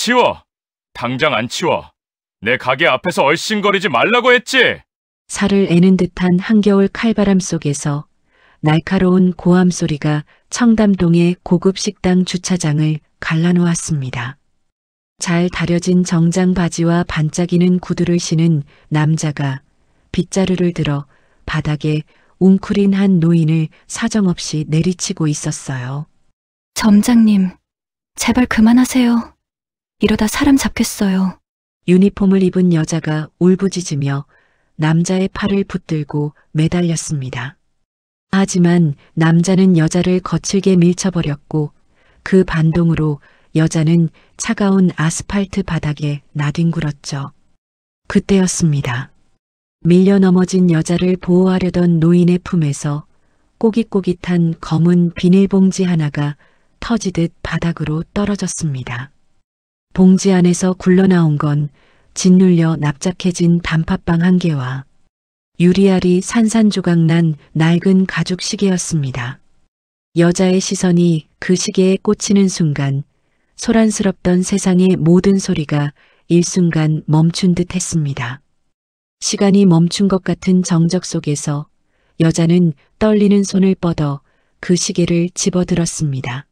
치워! 당장 안 치워! 내 가게 앞에서 얼씬거리지 말라고 했지! 살을 애는 듯한 한겨울 칼바람 속에서 날카로운 고함 소리가 청담동의 고급 식당 주차장을 갈라놓았습니다. 잘 다려진 정장 바지와 반짝이는 구두를 신은 남자가 빗자루를 들어 바닥에 웅크린 한 노인을 사정없이 내리치고 있었어요. 점장님, 제발 그만하세요. 이러다 사람 잡겠어요. 유니폼을 입은 여자가 울부짖으며 남자의 팔을 붙들고 매달렸습니다. 하지만 남자는 여자를 거칠게 밀쳐버렸고 그 반동으로 여자는 차가운 아스팔트 바닥에 나뒹굴었죠. 그때였습니다. 밀려 넘어진 여자를 보호하려던 노인의 품에서 꼬깃꼬깃한 검은 비닐봉지 하나가 터지듯 바닥으로 떨어졌습니다. 봉지 안에서 굴러나온 건 짓눌려 납작해진 단팥빵 한 개와 유리알이 산산조각난 낡은 가죽 시계였습니다. 여자의 시선이 그 시계에 꽂히는 순간 소란스럽던 세상의 모든 소리가 일순간 멈춘 듯 했습니다. 시간이 멈춘 것 같은 정적 속에서 여자는 떨리는 손을 뻗어 그 시계를 집어들었습니다.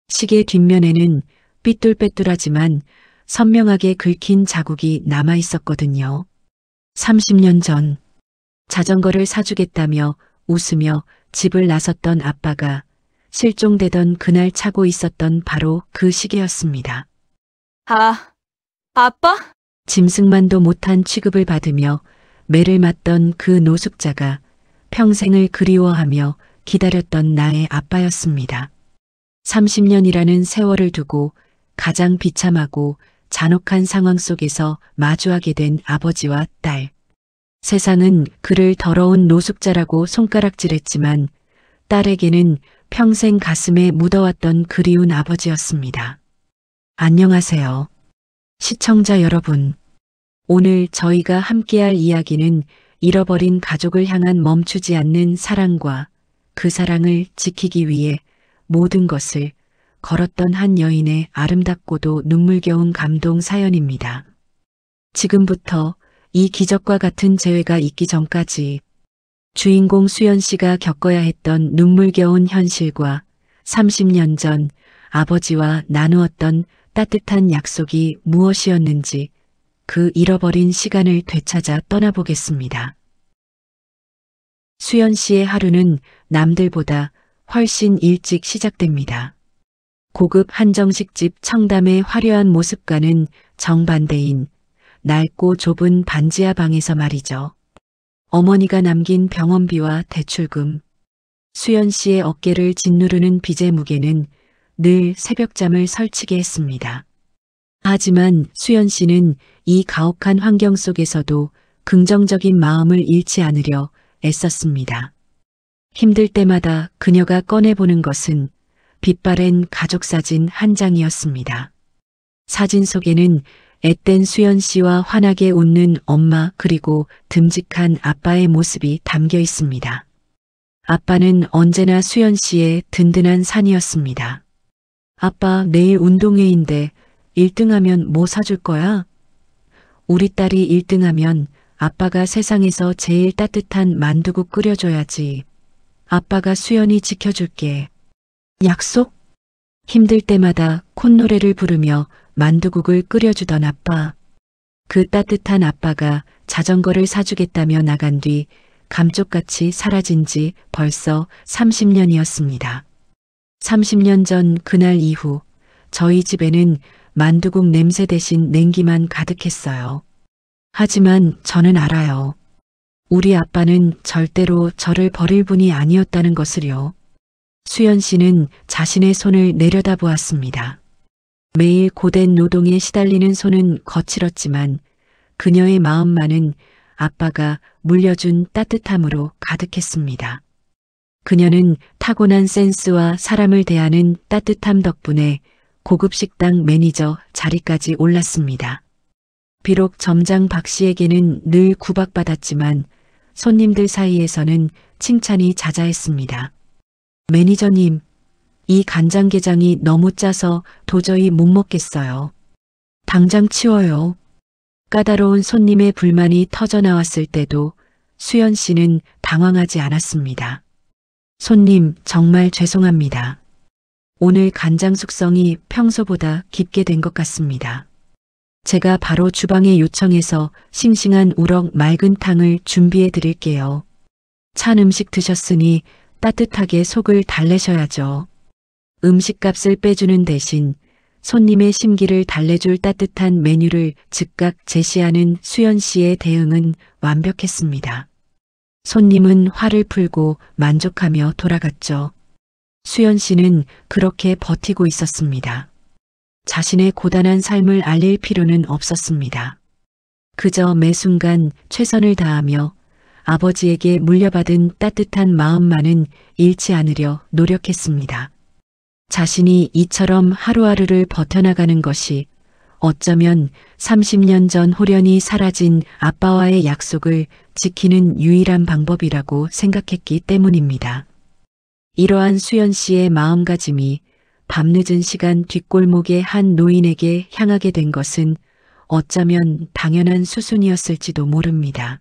시계 뒷면에는 삐뚤빼뚤하지만 선명하게 긁힌 자국이 남아 있었거든요. 30년 전 자전거를 사주겠다며 웃으며 집을 나섰던 아빠가 실종되던 그날 차고 있었던 바로 그 시계였습니다. 아빠? 짐승만도 못한 취급을 받으며 매를 맞던 그 노숙자가 평생을 그리워하며 기다렸던 나의 아빠였습니다. 30년이라는 세월을 두고 가장 비참하고 잔혹한 상황 속에서 마주하게 된 아버지와 딸. 세상은 그를 더러운 노숙자라고 손가락질했지만 딸에게는 평생 가슴에 묻어왔던 그리운 아버지였습니다. 안녕하세요. 시청자 여러분. 오늘 저희가 함께할 이야기는 잃어버린 가족을 향한 멈추지 않는 사랑과 그 사랑을 지키기 위해 모든 것을 걸었던 한 여인의 아름답고도 눈물겨운 감동 사연입니다. 지금부터 이 기적과 같은 재회가 있기 전까지 주인공 수연 씨가 겪어야 했던 눈물겨운 현실과 30년 전 아버지와 나누었던 따뜻한 약속이 무엇이었는지 그 잃어버린 시간을 되찾아 떠나보겠습니다. 수연 씨의 하루는 남들보다 훨씬 일찍 시작됩니다. 고급 한정식집 청담의 화려한 모습과는 정반대인 낡고 좁은 반지하 방에서 말이죠. 어머니가 남긴 병원비와 대출금, 수연 씨의 어깨를 짓누르는 빚의 무게는 늘 새벽잠을 설치게 했습니다. 하지만 수연 씨는 이 가혹한 환경 속에서도 긍정적인 마음을 잃지 않으려 애썼습니다. 힘들 때마다 그녀가 꺼내보는 것은 빛바랜 가족사진 한 장이었습니다. 사진 속에는 앳된 수연 씨와 환하게 웃는 엄마 그리고 듬직한 아빠의 모습이 담겨 있습니다. 아빠는 언제나 수연 씨의 든든한 산이었습니다. 아빠 내일 운동회인데 1등하면 뭐 사줄 거야? 우리 딸이 1등하면 아빠가 세상에서 제일 따뜻한 만두국 끓여줘야지. 아빠가 수연이 지켜줄게. 약속? 힘들 때마다 콧노래를 부르며 만두국을 끓여주던 아빠. 그 따뜻한 아빠가 자전거를 사주겠다며 나간 뒤 감쪽같이 사라진 지 벌써 30년이었습니다. 30년 전 그날 이후 저희 집에는 만두국 냄새 대신 냉기만 가득했어요. 하지만 저는 알아요. 우리 아빠는 절대로 저를 버릴 분이 아니었다는 것을요. 수연 씨는 자신의 손을 내려다보았습니다. 매일 고된 노동에 시달리는 손은 거칠었지만 그녀의 마음만은 아빠가 물려준 따뜻함으로 가득했습니다. 그녀는 타고난 센스와 사람을 대하는 따뜻함 덕분에 고급 식당 매니저 자리까지 올랐습니다. 비록 점장 박 씨에게는 늘 구박받았지만 손님들 사이에서는 칭찬이 자자했습니다. 매니저님, 이 간장게장이 너무 짜서 도저히 못 먹겠어요. 당장 치워요. 까다로운 손님의 불만이 터져 나왔을 때도 수연 씨는 당황하지 않았습니다. 손님, 정말 죄송합니다. 오늘 간장 숙성이 평소보다 깊게 된 것 같습니다. 제가 바로 주방에 요청해서 싱싱한 우럭 맑은 탕을 준비해 드릴게요. 찬 음식 드셨으니 따뜻하게 속을 달래셔야죠. 음식값을 빼주는 대신 손님의 심기를 달래줄 따뜻한 메뉴를 즉각 제시하는 수연 씨의 대응은 완벽했습니다. 손님은 화를 풀고 만족하며 돌아갔죠. 수연 씨는 그렇게 버티고 있었습니다. 자신의 고단한 삶을 알릴 필요는 없었습니다. 그저 매 순간 최선을 다하며 아버지에게 물려받은 따뜻한 마음만은 잃지 않으려 노력했습니다. 자신이 이처럼 하루하루를 버텨나가는 것이 어쩌면 30년 전 호련히 사라진 아빠와의 약속을 지키는 유일한 방법이라고 생각했기 때문입니다. 이러한 수연 씨의 마음가짐이 밤늦은 시간 뒷골목의 한 노인에게 향하게 된 것은 어쩌면 당연한 수순이었을지도 모릅니다.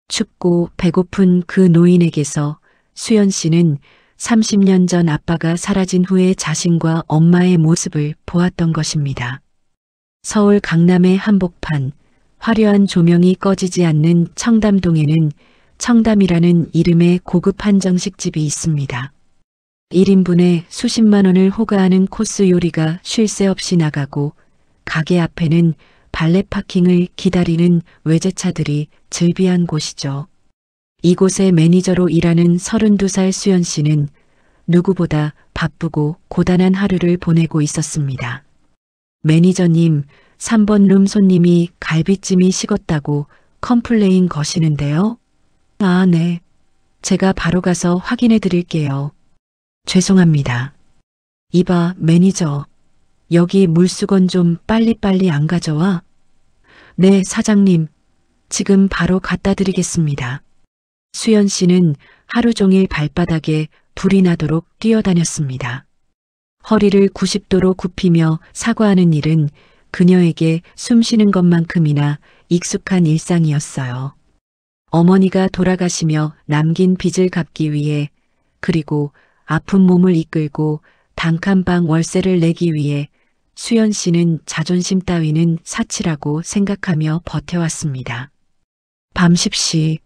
춥고 배고픈 그 노인에게서 수연 씨는 30년 전 아빠가 사라진 후의 자신과 엄마의 모습을 보았던 것입니다. 서울 강남의 한복판, 화려한 조명이 꺼지지 않는 청담동에는 청담이라는 이름의 고급 한정식집이 있습니다. 1인분에 수십만 원을 호가하는 코스 요리가 쉴 새 없이 나가고 가게 앞에는 발레 파킹을 기다리는 외제차들이 즐비한 곳이죠. 이곳의 매니저로 일하는 32살 수연 씨는 누구보다 바쁘고 고단한 하루를 보내고 있었습니다. 매니저님, 3번 룸 손님이 갈비찜이 식었다고 컴플레인 거시는데요. 아, 네. 제가 바로 가서 확인해 드릴게요. 죄송합니다. 이봐, 매니저. 여기 물수건 좀 빨리빨리 안 가져와? 네, 사장님. 지금 바로 갖다 드리겠습니다. 수연 씨는 하루 종일 발바닥에 불이 나도록 뛰어다녔습니다. 허리를 90도로 굽히며 사과하는 일은 그녀에게 숨 쉬는 것만큼이나 익숙한 일상이었어요. 어머니가 돌아가시며 남긴 빚을 갚기 위해, 그리고 아픈 몸을 이끌고 단칸방 월세를 내기 위해 수연 씨는 자존심 따위는 사치라고 생각하며 버텨왔습니다. 밤 10시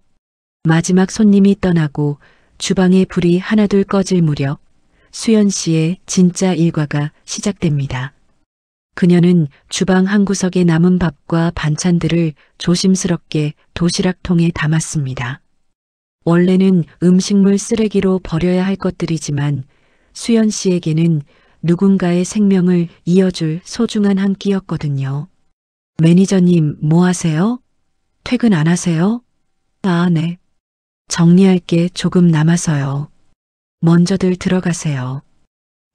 마지막 손님이 떠나고 주방의 불이 하나둘 꺼질 무렵 수연 씨의 진짜 일과가 시작됩니다. 그녀는 주방 한 구석에 남은 밥과 반찬들을 조심스럽게 도시락통에 담았습니다. 원래는 음식물 쓰레기로 버려야 할 것들이지만 수연 씨에게는 누군가의 생명을 이어줄 소중한 한 끼였거든요. 매니저님, 뭐 하세요? 퇴근 안 하세요? 아, 네. 정리할 게 조금 남아서요. 먼저들 들어가세요.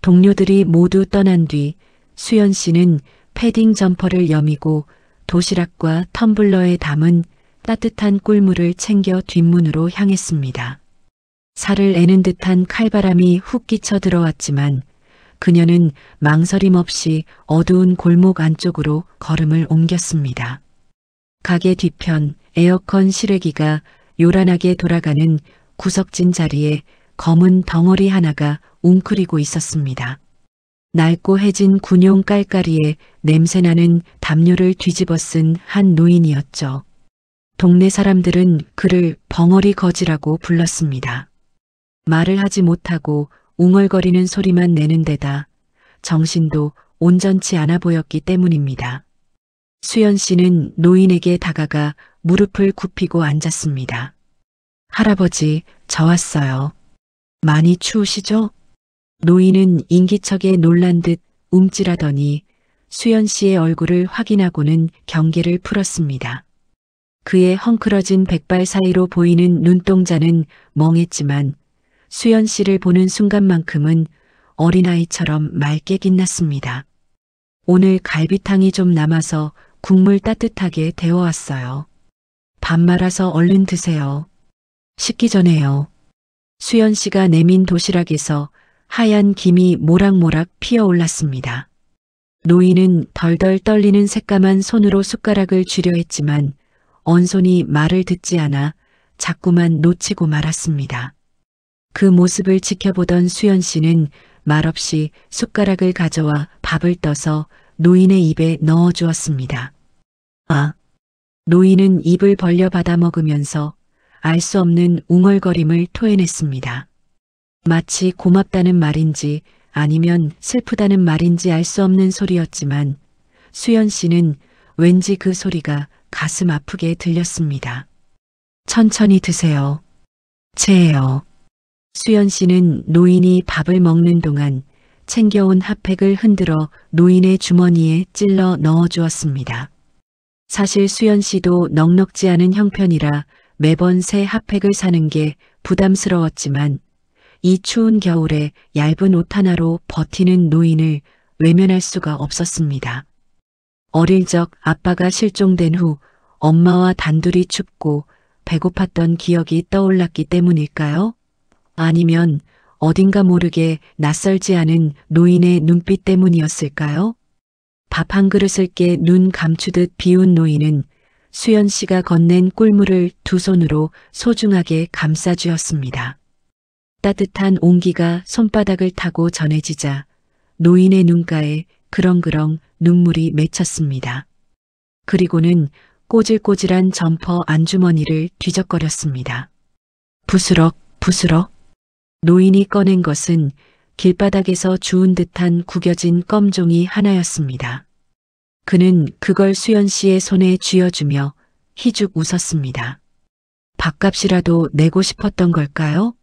동료들이 모두 떠난 뒤 수연 씨는 패딩 점퍼를 여미고 도시락과 텀블러에 담은 따뜻한 꿀물을 챙겨 뒷문으로 향했습니다. 살을 애는 듯한 칼바람이 훅 끼쳐 들어왔지만 그녀는 망설임 없이 어두운 골목 안쪽으로 걸음을 옮겼습니다. 가게 뒤편 에어컨 실외기가 요란하게 돌아가는 구석진 자리에 검은 덩어리 하나가 웅크리고 있었습니다. 낡고 해진 군용 깔깔이에 냄새나는 담요를 뒤집어 쓴 한 노인이었죠. 동네 사람들은 그를 벙어리 거지라고 불렀습니다. 말을 하지 못하고 웅얼거리는 소리만 내는 데다 정신도 온전치 않아 보였기 때문입니다. 수연 씨는 노인에게 다가가 무릎을 굽히고 앉았습니다. 할아버지, 저 왔어요. 많이 추우시죠? 노인은 인기척에 놀란 듯 움찔하더니 수연 씨의 얼굴을 확인하고는 경계를 풀었습니다. 그의 헝클어진 백발 사이로 보이는 눈동자는 멍했지만 수연 씨를 보는 순간만큼은 어린아이처럼 맑게 빛났습니다. 오늘 갈비탕이 좀 남아서 국물 따뜻하게 데워왔어요. 밥 말아서 얼른 드세요. 식기 전에요. 수연 씨가 내민 도시락에서 하얀 김이 모락모락 피어올랐습니다. 노인은 덜덜 떨리는 새까만 손으로 숟가락을 쥐려 했지만 언손이 말을 듣지 않아 자꾸만 놓치고 말았습니다. 그 모습을 지켜보던 수연 씨는 말없이 숟가락을 가져와 밥을 떠서 노인의 입에 넣어 주었습니다. 아! 노인은 입을 벌려 받아 먹으면서 알 수 없는 웅얼거림을 토해냈습니다. 마치 고맙다는 말인지 아니면 슬프다는 말인지 알 수 없는 소리였지만 수연 씨는 왠지 그 소리가 가슴 아프게 들렸습니다. 천천히 드세요. 체해요. 수연 씨는 노인이 밥을 먹는 동안 챙겨온 핫팩을 흔들어 노인의 주머니에 찔러 넣어 주었습니다. 사실 수연 씨도 넉넉지 않은 형편이라 매번 새 핫팩을 사는 게 부담스러웠지만 이 추운 겨울에 얇은 옷 하나로 버티는 노인을 외면할 수가 없었습니다. 어릴 적 아빠가 실종된 후 엄마와 단둘이 춥고 배고팠던 기억이 떠올랐기 때문일까요? 아니면 어딘가 모르게 낯설지 않은 노인의 눈빛 때문이었을까요? 밥 한 그릇을 깨 눈 감추듯 비운 노인은 수연 씨가 건넨 꿀물을 두 손으로 소중하게 감싸주었습니다. 따뜻한 온기가 손바닥을 타고 전해지자 노인의 눈가에 그렁그렁 눈물이 맺혔습니다. 그리고는 꼬질꼬질한 점퍼 안주머니를 뒤적거렸습니다. 부스럭 부스럭 노인이 꺼낸 것은 길바닥에서 주운 듯한 구겨진 껌종이 하나였습니다. 그는 그걸 수연 씨의 손에 쥐어주며 희죽 웃었습니다. 밥값이라도 내고 싶었던 걸까요?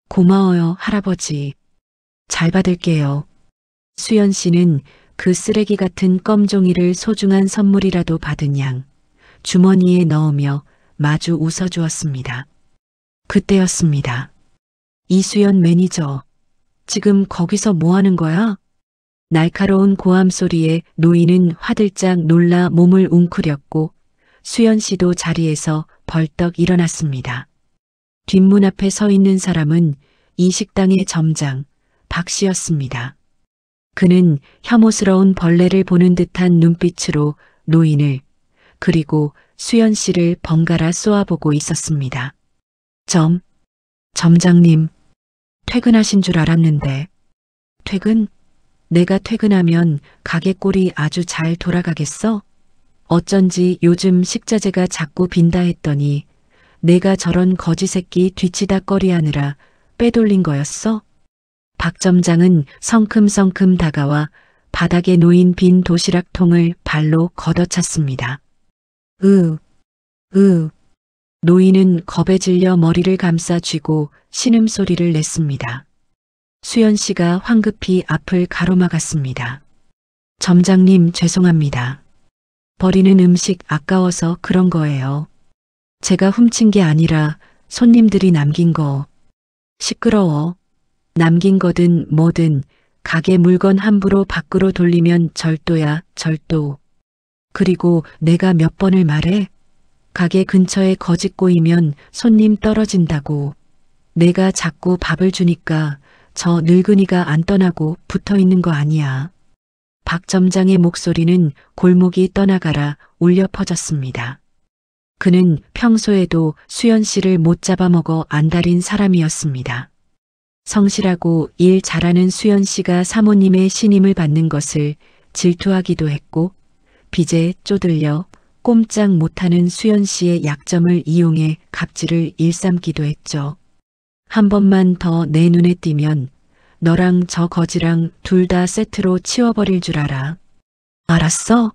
고마워요, 할아버지. 잘 받을게요. 수연 씨는 그 쓰레기 같은 껌종이를 소중한 선물이라도 받은 양 주머니에 넣으며 마주 웃어주었습니다. 그때였습니다. 이수연 매니저, 지금 거기서 뭐 하는 거야? 날카로운 고함 소리에 노인은 화들짝 놀라 몸을 웅크렸고 수연 씨도 자리에서 벌떡 일어났습니다. 뒷문 앞에 서 있는 사람은 이 식당의 점장 박 씨였습니다. 그는 혐오스러운 벌레를 보는 듯한 눈빛으로 노인을 그리고 수연 씨를 번갈아 쏘아보고 있었습니다. 점장님, 퇴근하신 줄 알았는데. 퇴근? 내가 퇴근하면 가게 꼴이 아주 잘 돌아가겠어? 어쩐지 요즘 식자재가 자꾸 빈다 했더니 내가 저런 거지 새끼 뒤치다꺼리하느라 빼돌린 거였어? 박 점장은 성큼성큼 다가와 바닥에 놓인 빈 도시락통을 발로 걷어찼습니다. 노인은 겁에 질려 머리를 감싸 쥐고 신음소리를 냈습니다. 수연 씨가 황급히 앞을 가로막았습니다. 점장님, 죄송합니다. 버리는 음식 아까워서 그런 거예요. 제가 훔친 게 아니라 손님들이 남긴 거. 시끄러워. 남긴 거든 뭐든 가게 물건 함부로 밖으로 돌리면 절도야, 절도. 그리고 내가 몇 번을 말해? 가게 근처에 거짓 꼬이면 손님 떨어진다고. 내가 자꾸 밥을 주니까 저 늙은이가 안 떠나고 붙어 있는 거 아니야. 박 점장의 목소리는 골목이 떠나가라 울려 퍼졌습니다. 그는 평소에도 수연 씨를 못 잡아먹어 안달인 사람이었습니다. 성실하고 일 잘하는 수연 씨가 사모님의 신임을 받는 것을 질투하기도 했고 빚에 쪼들려 꼼짝 못하는 수연 씨의 약점을 이용해 갑질을 일삼기도 했죠. 한 번만 더 내 눈에 띄면 너랑 저 거지랑 둘 다 세트로 치워버릴 줄 알아. 알았어?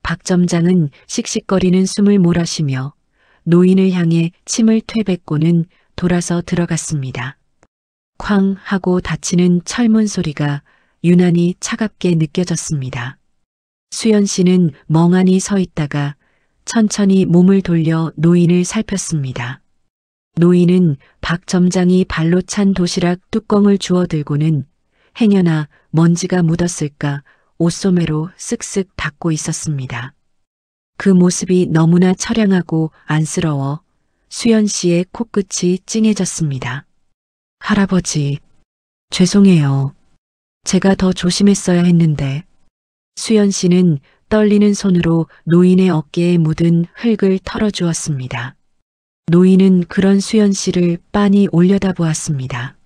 박 점장은 씩씩거리는 숨을 몰아쉬며 노인을 향해 침을 퇴뱉고는 돌아서 들어갔습니다. 쾅 하고 닫히는 철문 소리가 유난히 차갑게 느껴졌습니다. 수연 씨는 멍하니 서 있다가 천천히 몸을 돌려 노인을 살폈습니다. 노인은 박 점장이 발로 찬 도시락 뚜껑을 주워들고는 행여나 먼지가 묻었을까 옷소매로 쓱쓱 닦고 있었습니다. 그 모습이 너무나 처량하고 안쓰러워 수연 씨의 코끝이 찡해졌습니다. 할아버지, 죄송해요. 제가 더 조심했어야 했는데. 수연 씨는 떨리는 손으로 노인의 어깨에 묻은 흙을 털어주었습니다. 노인은 그런 수연 씨를 빤히 올려다보았습니다.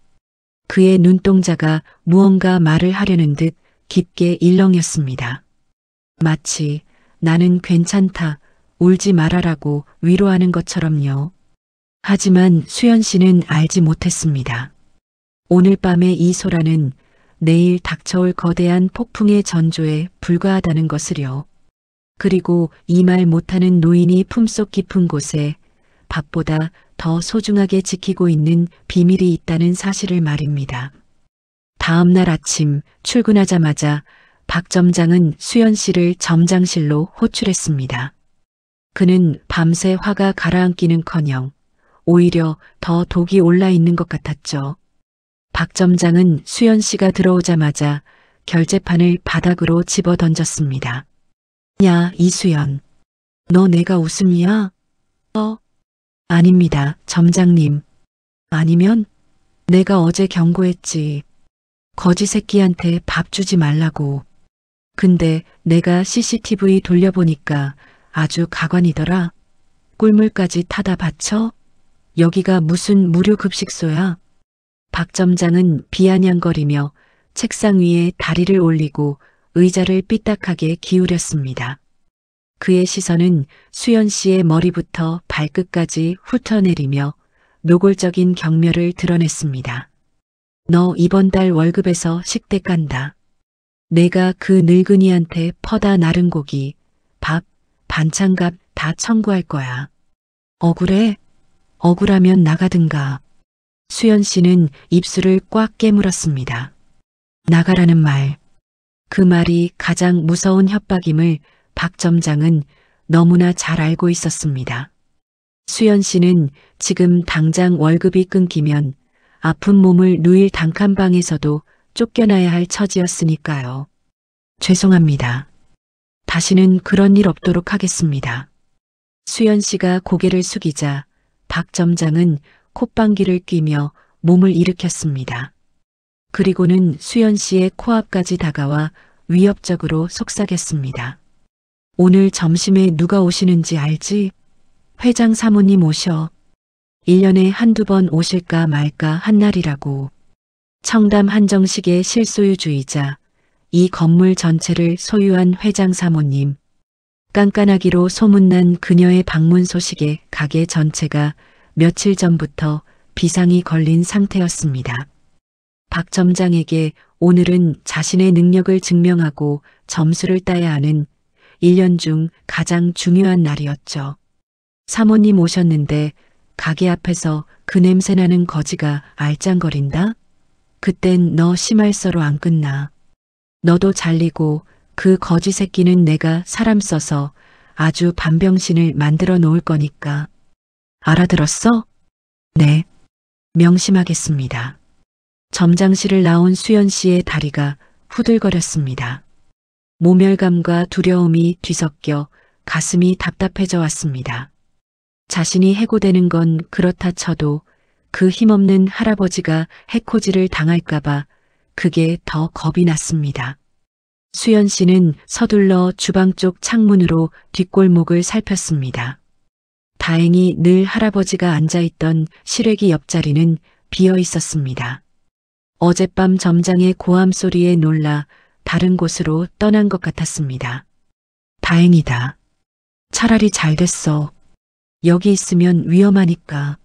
그의 눈동자가 무언가 말을 하려는 듯 깊게 일렁였습니다. 마치 나는 괜찮다, 울지 말아라고 위로하는 것처럼요. 하지만 수연 씨는 알지 못했습니다. 오늘 밤의 이 소라는 내일 닥쳐올 거대한 폭풍의 전조에 불과하다는 것을요. 그리고 이 말 못하는 노인이 품속 깊은 곳에 밥보다 더 소중하게 지키고 있는 비밀이 있다는 사실을 말입니다. 다음 날 아침 출근하자마자 박 점장은 수연 씨를 점장실로 호출했습니다. 그는 밤새 화가 가라앉기는커녕 오히려 더 독이 올라 있는 것 같았죠. 박 점장은 수연 씨가 들어오자마자 결제판을 바닥으로 집어 던졌습니다. 야, 이수연. 너 내가 웃음이야? 아닙니다, 점장님. 아니면 내가 어제 경고했지. 거지 새끼한테 밥 주지 말라고. 근데 내가 CCTV 돌려보니까 아주 가관이더라. 꿀물까지 타다 바쳐? 여기가 무슨 무료 급식소야? 박 점장은 비아냥거리며 책상 위에 다리를 올리고 의자를 삐딱하게 기울였습니다. 그의 시선은 수연 씨의 머리부터 발끝까지 훑어내리며 노골적인 경멸을 드러냈습니다. 너 이번 달 월급에서 식대 깐다. 내가 그 늙은이한테 퍼다 나른 고기, 밥, 반찬값 다 청구할 거야. 억울해? 억울하면 나가든가. 수연 씨는 입술을 꽉 깨물었습니다. 나가라는 말. 그 말이 가장 무서운 협박임을 박 점장은 너무나 잘 알고 있었습니다. 수연 씨는 지금 당장 월급이 끊기면 아픈 몸을 누일 단칸방에서도 쫓겨나야 할 처지였으니까요. 죄송합니다. 다시는 그런 일 없도록 하겠습니다. 수연 씨가 고개를 숙이자 박 점장은 콧방귀를 뀌며 몸을 일으켰습니다. 그리고는 수연 씨의 코앞까지 다가와 위협적으로 속삭였습니다. 오늘 점심에 누가 오시는지 알지? 회장 사모님 오셔. 1년에 한두 번 오실까 말까 한 날이라고. 청담 한정식의 실소유주이자 이 건물 전체를 소유한 회장 사모님. 깐깐하기로 소문난 그녀의 방문 소식에 가게 전체가 며칠 전부터 비상이 걸린 상태였습니다. 박 점장에게 오늘은 자신의 능력을 증명하고 점수를 따야 하는 1년 중 가장 중요한 날이었죠. 사모님 오셨는데 가게 앞에서 그 냄새나는 거지가 알짱거린다? 그땐 너 심할서로 안 끝나. 너도 잘리고 그 거지 새끼는 내가 사람 써서 아주 반병신을 만들어 놓을 거니까. 알아들었어? 네. 명심하겠습니다. 점장실을 나온 수연 씨의 다리가 후들거렸습니다. 모멸감과 두려움이 뒤섞여 가슴이 답답해져 왔습니다. 자신이 해고되는 건 그렇다 쳐도 그 힘없는 할아버지가 해코지를 당할까봐 그게 더 겁이 났습니다. 수연 씨는 서둘러 주방 쪽 창문으로 뒷골목을 살폈습니다. 다행히 늘 할아버지가 앉아있던 실외기 옆자리는 비어 있었습니다. 어젯밤 점장의 고함 소리에 놀라 다른 곳으로 떠난 것 같았습니다. 다행이다. 차라리 잘 됐어. 여기 있으면 위험하니까.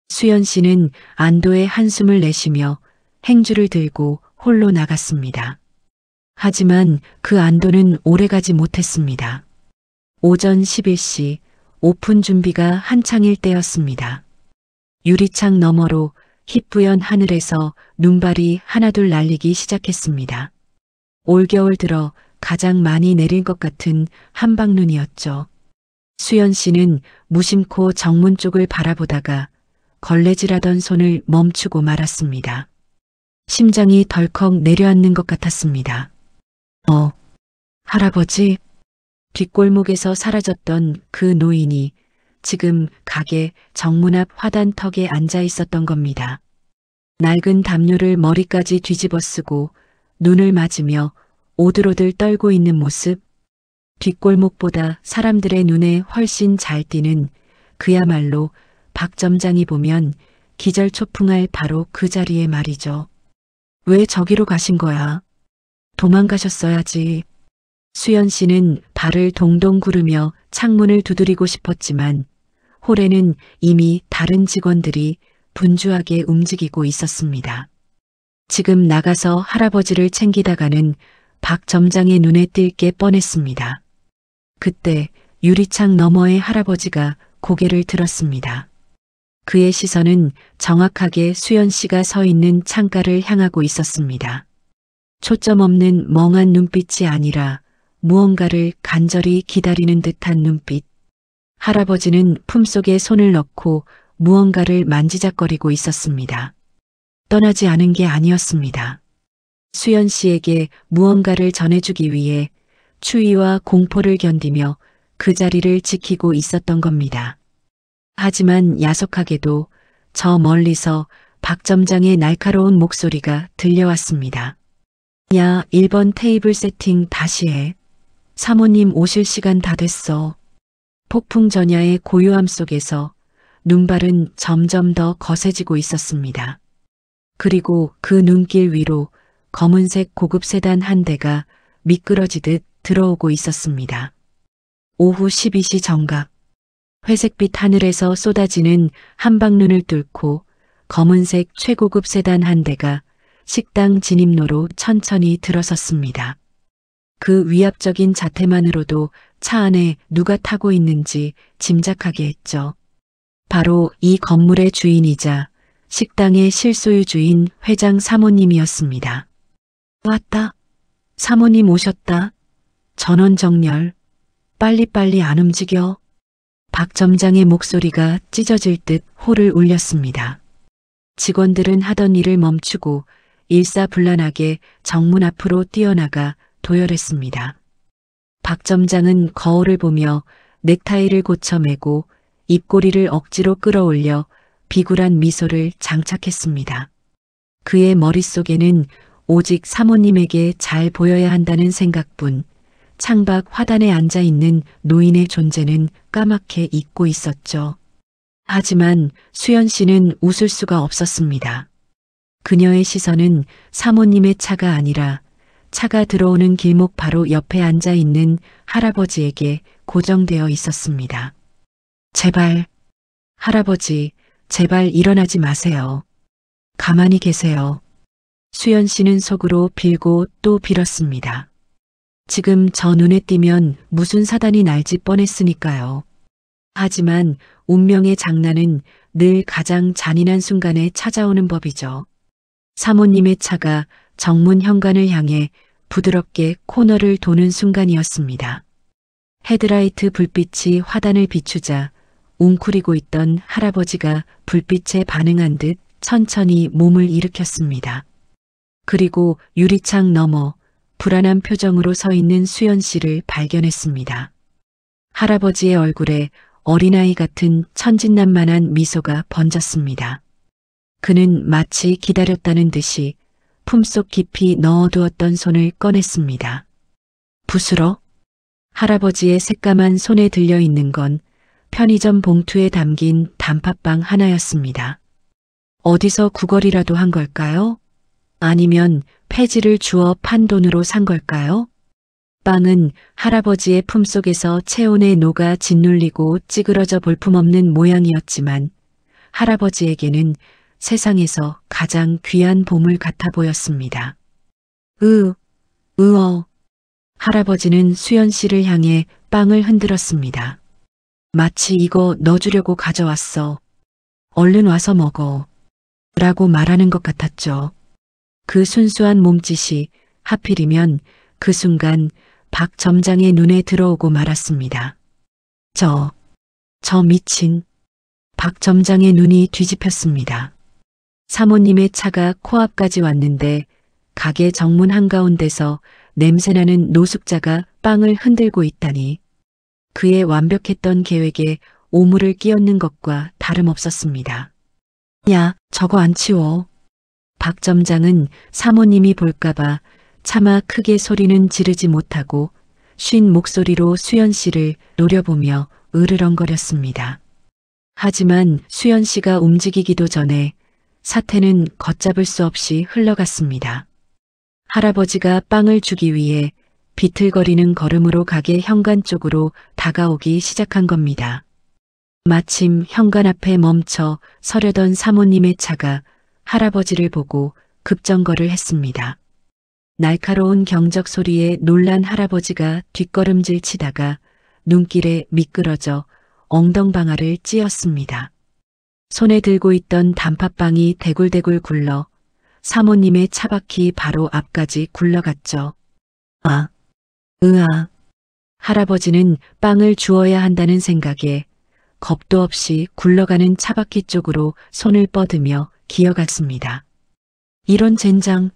수연 씨는 안도의 한숨을 내쉬며 행주를 들고 홀로 나갔습니다. 하지만 그 안도는 오래가지 못했습니다. 오전 11시 오픈 준비가 한창일 때였습니다. 유리창 너머로 희뿌연 하늘에서 눈발이 하나둘 날리기 시작했습니다. 올겨울 들어 가장 많이 내릴 것 같은 한방눈이었죠. 수연 씨는 무심코 정문 쪽을 바라보다가 걸레질하던 손을 멈추고 말았습니다. 심장이 덜컥 내려앉는 것 같았습니다. 할아버지? 뒷골목에서 사라졌던 그 노인이 지금 가게 정문 앞 화단턱에 앉아 있었던 겁니다. 낡은 담요를 머리까지 뒤집어 쓰고 눈을 맞으며 오들오들 떨고 있는 모습, 뒷골목보다 사람들의 눈에 훨씬 잘 띄는 그야말로 박 점장이 보면 기절초풍할 바로 그 자리에 말이죠. 왜 저기로 가신 거야? 도망가셨어야지. 수연 씨는 발을 동동 구르며 창문을 두드리고 싶었지만 홀에는 이미 다른 직원들이 분주하게 움직이고 있었습니다. 지금 나가서 할아버지를 챙기다가는 박 점장의 눈에 띌 게 뻔했습니다. 그때 유리창 너머의 할아버지가 고개를 들었습니다. 그의 시선은 정확하게 수연 씨가 서 있는 창가를 향하고 있었습니다. 초점 없는 멍한 눈빛이 아니라 무언가를 간절히 기다리는 듯한 눈빛. 할아버지는 품속에 손을 넣고 무언가를 만지작거리고 있었습니다. 떠나지 않은 게 아니었습니다. 수연 씨에게 무언가를 전해주기 위해 추위와 공포를 견디며 그 자리를 지키고 있었던 겁니다. 하지만 야속하게도 저 멀리서 박 점장의 날카로운 목소리가 들려왔습니다. 야, 1번 테이블 세팅 다시 해. 사모님 오실 시간 다 됐어. 폭풍 전야의 고요함 속에서 눈발은 점점 더 거세지고 있었습니다. 그리고 그 눈길 위로 검은색 고급 세단 한 대가 미끄러지듯 들어오고 있었습니다. 오후 12시 정각, 회색빛 하늘에서 쏟아지는 한방눈을 뚫고 검은색 최고급 세단 한 대가 식당 진입로로 천천히 들어섰습니다. 그 위압적인 자태만으로도 차 안에 누가 타고 있는지 짐작하게 했죠. 바로 이 건물의 주인이자 식당의 실소유주인 회장 사모님이었습니다. 왔다. 사모님 오셨다. 전원 정렬. 빨리빨리 안 움직여. 박 점장의 목소리가 찢어질 듯 홀을 울렸습니다. 직원들은 하던 일을 멈추고 일사불란하게 정문 앞으로 뛰어나가 도열했습니다. 박 점장은 거울을 보며 넥타이를 고쳐매고 입꼬리를 억지로 끌어올려 비굴한 미소를 장착했습니다. 그의 머릿속에는 오직 사모님에게 잘 보여야 한다는 생각뿐 창밖 화단에 앉아있는 노인의 존재는 까맣게 잊고 있었죠. 하지만 수연 씨는 웃을 수가 없었습니다. 그녀의 시선은 사모님의 차가 아니라 차가 들어오는 길목 바로 옆에 앉아있는 할아버지에게 고정되어 있었습니다. 제발, 할아버지, 제발 일어나지 마세요. 가만히 계세요. 수연 씨는 속으로 빌고 또 빌었습니다. 지금 저 눈에 띄면 무슨 사단이 날지 뻔했으니까요. 하지만 운명의 장난은 늘 가장 잔인한 순간에 찾아오는 법이죠. 사모님의 차가 정문 현관을 향해 부드럽게 코너를 도는 순간이었습니다. 헤드라이트 불빛이 화단을 비추자 웅크리고 있던 할아버지가 불빛에 반응한 듯 천천히 몸을 일으켰습니다. 그리고 유리창 너머 불안한 표정으로 서 있는 수연 씨를 발견했습니다. 할아버지의 얼굴에 어린아이 같은 천진난만한 미소가 번졌습니다. 그는 마치 기다렸다는 듯이 품속 깊이 넣어두었던 손을 꺼냈습니다. 붓으로? 할아버지의 새까만 손에 들려있는 건 편의점 봉투에 담긴 단팥빵 하나였습니다. 어디서 구걸이라도 한 걸까요? 아니면 폐지를 주어 판 돈으로 산 걸까요? 빵은 할아버지의 품속에서 체온에 녹아 짓눌리고 찌그러져 볼품없는 모양이었지만 할아버지에게는 세상에서 가장 귀한 보물 같아 보였습니다. 할아버지는 수연 씨를 향해 빵을 흔들었습니다. 마치 이거 넣어주려고 가져왔어. 얼른 와서 먹어. 라고 말하는 것 같았죠. 그 순수한 몸짓이 하필이면 그 순간 박 점장의 눈에 들어오고 말았습니다. 저 미친. 박 점장의 눈이 뒤집혔습니다. 사모님의 차가 코앞까지 왔는데 가게 정문 한가운데서 냄새나는 노숙자가 빵을 흔들고 있다니. 그의 완벽했던 계획에 오물을 끼얹는 것과 다름없었습니다. 야, 저거 안 치워. 박 점장은 사모님이 볼까봐 차마 크게 소리는 지르지 못하고 쉰 목소리로 수연 씨를 노려보며 으르렁거렸습니다. 하지만 수연 씨가 움직이기도 전에 사태는 걷잡을 수 없이 흘러갔습니다. 할아버지가 빵을 주기 위해 비틀거리는 걸음으로 가게 현관 쪽으로 다가오기 시작한 겁니다. 마침 현관 앞에 멈춰 서려던 사모님의 차가 할아버지를 보고 급정거를 했습니다. 날카로운 경적 소리에 놀란 할아버지가 뒷걸음질 치다가 눈길에 미끄러져 엉덩방아를 찧었습니다. 손에 들고 있던 단팥빵이 대굴대굴 굴러 사모님의 차바퀴 바로 앞까지 굴러갔죠. 아, 으아. 할아버지는 빵을 주어야 한다는 생각에 겁도 없이 굴러가는 차바퀴 쪽으로 손을 뻗으며 기어갔습니다. 이런 젠장.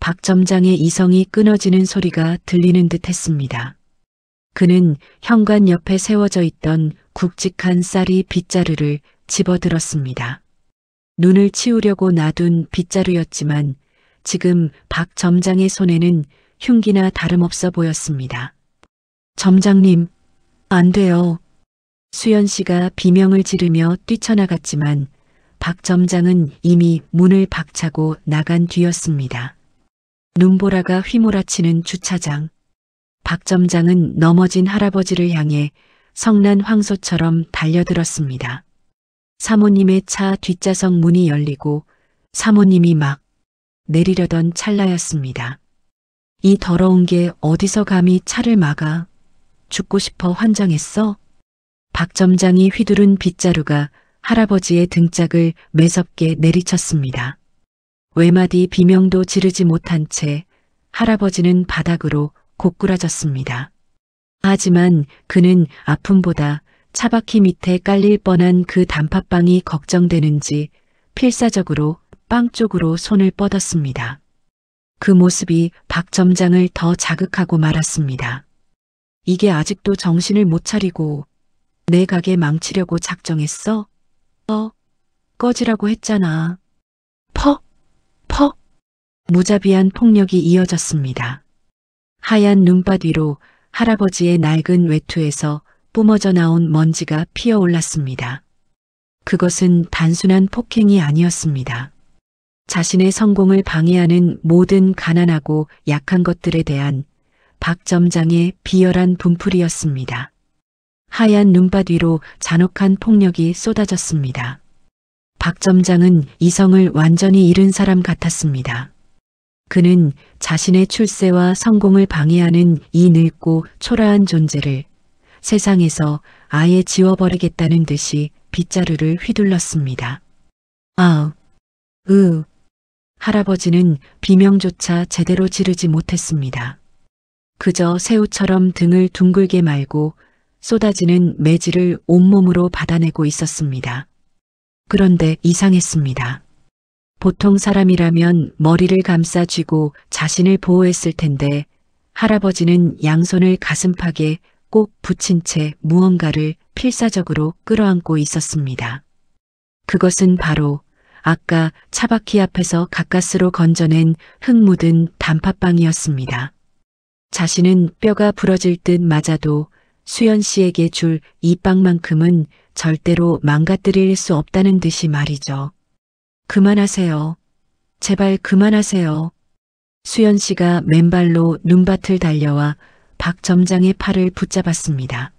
박 점장의 이성이 끊어지는 소리가 들리는 듯 했습니다. 그는 현관 옆에 세워져 있던 굵직한 쌀이 빗자루를 집어들었습니다. 눈을 치우려고 놔둔 빗자루였지만 지금 박 점장의 손에는 흉기나 다름없어 보였습니다. 점장님, 안 돼요. 수연 씨가 비명을 지르며 뛰쳐나갔지만 박 점장은 이미 문을 박차고 나간 뒤였습니다. 눈보라가 휘몰아치는 주차장. 박 점장은 넘어진 할아버지를 향해 성난 황소처럼 달려들었습니다. 사모님의 차 뒷좌석 문이 열리고 사모님이 막 내리려던 찰나였습니다. 이 더러운 게 어디서 감히 차를 막아? 죽고 싶어 환장했어? 박 점장이 휘두른 빗자루가 할아버지의 등짝을 매섭게 내리쳤습니다. 외마디 비명도 지르지 못한 채 할아버지는 바닥으로 고꾸라졌습니다. 하지만 그는 아픔보다 차바퀴 밑에 깔릴 뻔한 그 단팥빵이 걱정되는지 필사적으로 빵 쪽으로 손을 뻗었습니다. 그 모습이 박 점장을 더 자극하고 말았습니다. 이게 아직도 정신을 못 차리고 내 가게 망치려고 작정했어? 꺼지라고 했잖아. 퍽! 퍽! 무자비한 폭력이 이어졌습니다. 하얀 눈밭 위로 할아버지의 낡은 외투에서 뿜어져 나온 먼지가 피어올랐습니다. 그것은 단순한 폭행이 아니었습니다. 자신의 성공을 방해하는 모든 가난하고 약한 것들에 대한 박 점장의 비열한 분풀이였습니다. 하얀 눈밭 위로 잔혹한 폭력이 쏟아졌습니다. 박 점장은 이성을 완전히 잃은 사람 같았습니다. 그는 자신의 출세와 성공을 방해하는 이 늙고 초라한 존재를 세상에서 아예 지워버리겠다는 듯이 빗자루를 휘둘렀습니다. 할아버지는 비명조차 제대로 지르지 못했습니다. 그저 새우처럼 등을 둥글게 말고 쏟아지는 매질을 온몸으로 받아내고 있었습니다. 그런데 이상했습니다. 보통 사람이라면 머리를 감싸 쥐고 자신을 보호했을 텐데 할아버지는 양손을 가슴팍에 꼭 붙인 채 무언가를 필사적으로 끌어안고 있었습니다. 그것은 바로 아까 차바퀴 앞에서 가까스로 건져낸 흙 묻은 단팥빵이었습니다. 자신은 뼈가 부러질 듯 맞아도 수연 씨에게 줄 이 빵만큼은 절대로 망가뜨릴 수 없다는 듯이 말이죠. 그만하세요. 제발 그만하세요. 수연 씨가 맨발로 눈밭을 달려와 박 점장의 팔을 붙잡았습니다.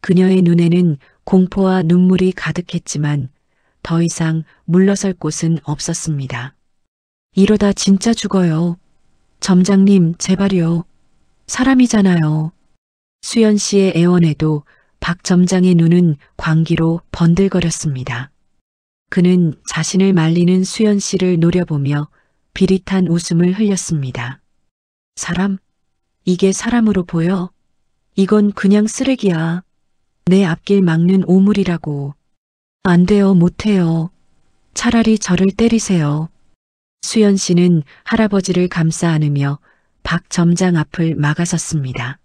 그녀의 눈에는 공포와 눈물이 가득했지만 더 이상 물러설 곳은 없었습니다. 이러다 진짜 죽어요. 점장님, 제발요. 사람이잖아요. 수연 씨의 애원에도 박 점장의 눈은 광기로 번들거렸습니다. 그는 자신을 말리는 수연 씨를 노려보며 비릿한 웃음을 흘렸습니다. 사람? 이게 사람으로 보여? 이건 그냥 쓰레기야. 내 앞길 막는 오물이라고. 안 돼요, 못해요. 차라리 저를 때리세요. 수연 씨는 할아버지를 감싸 안으며 박 점장 앞을 막아섰습니다.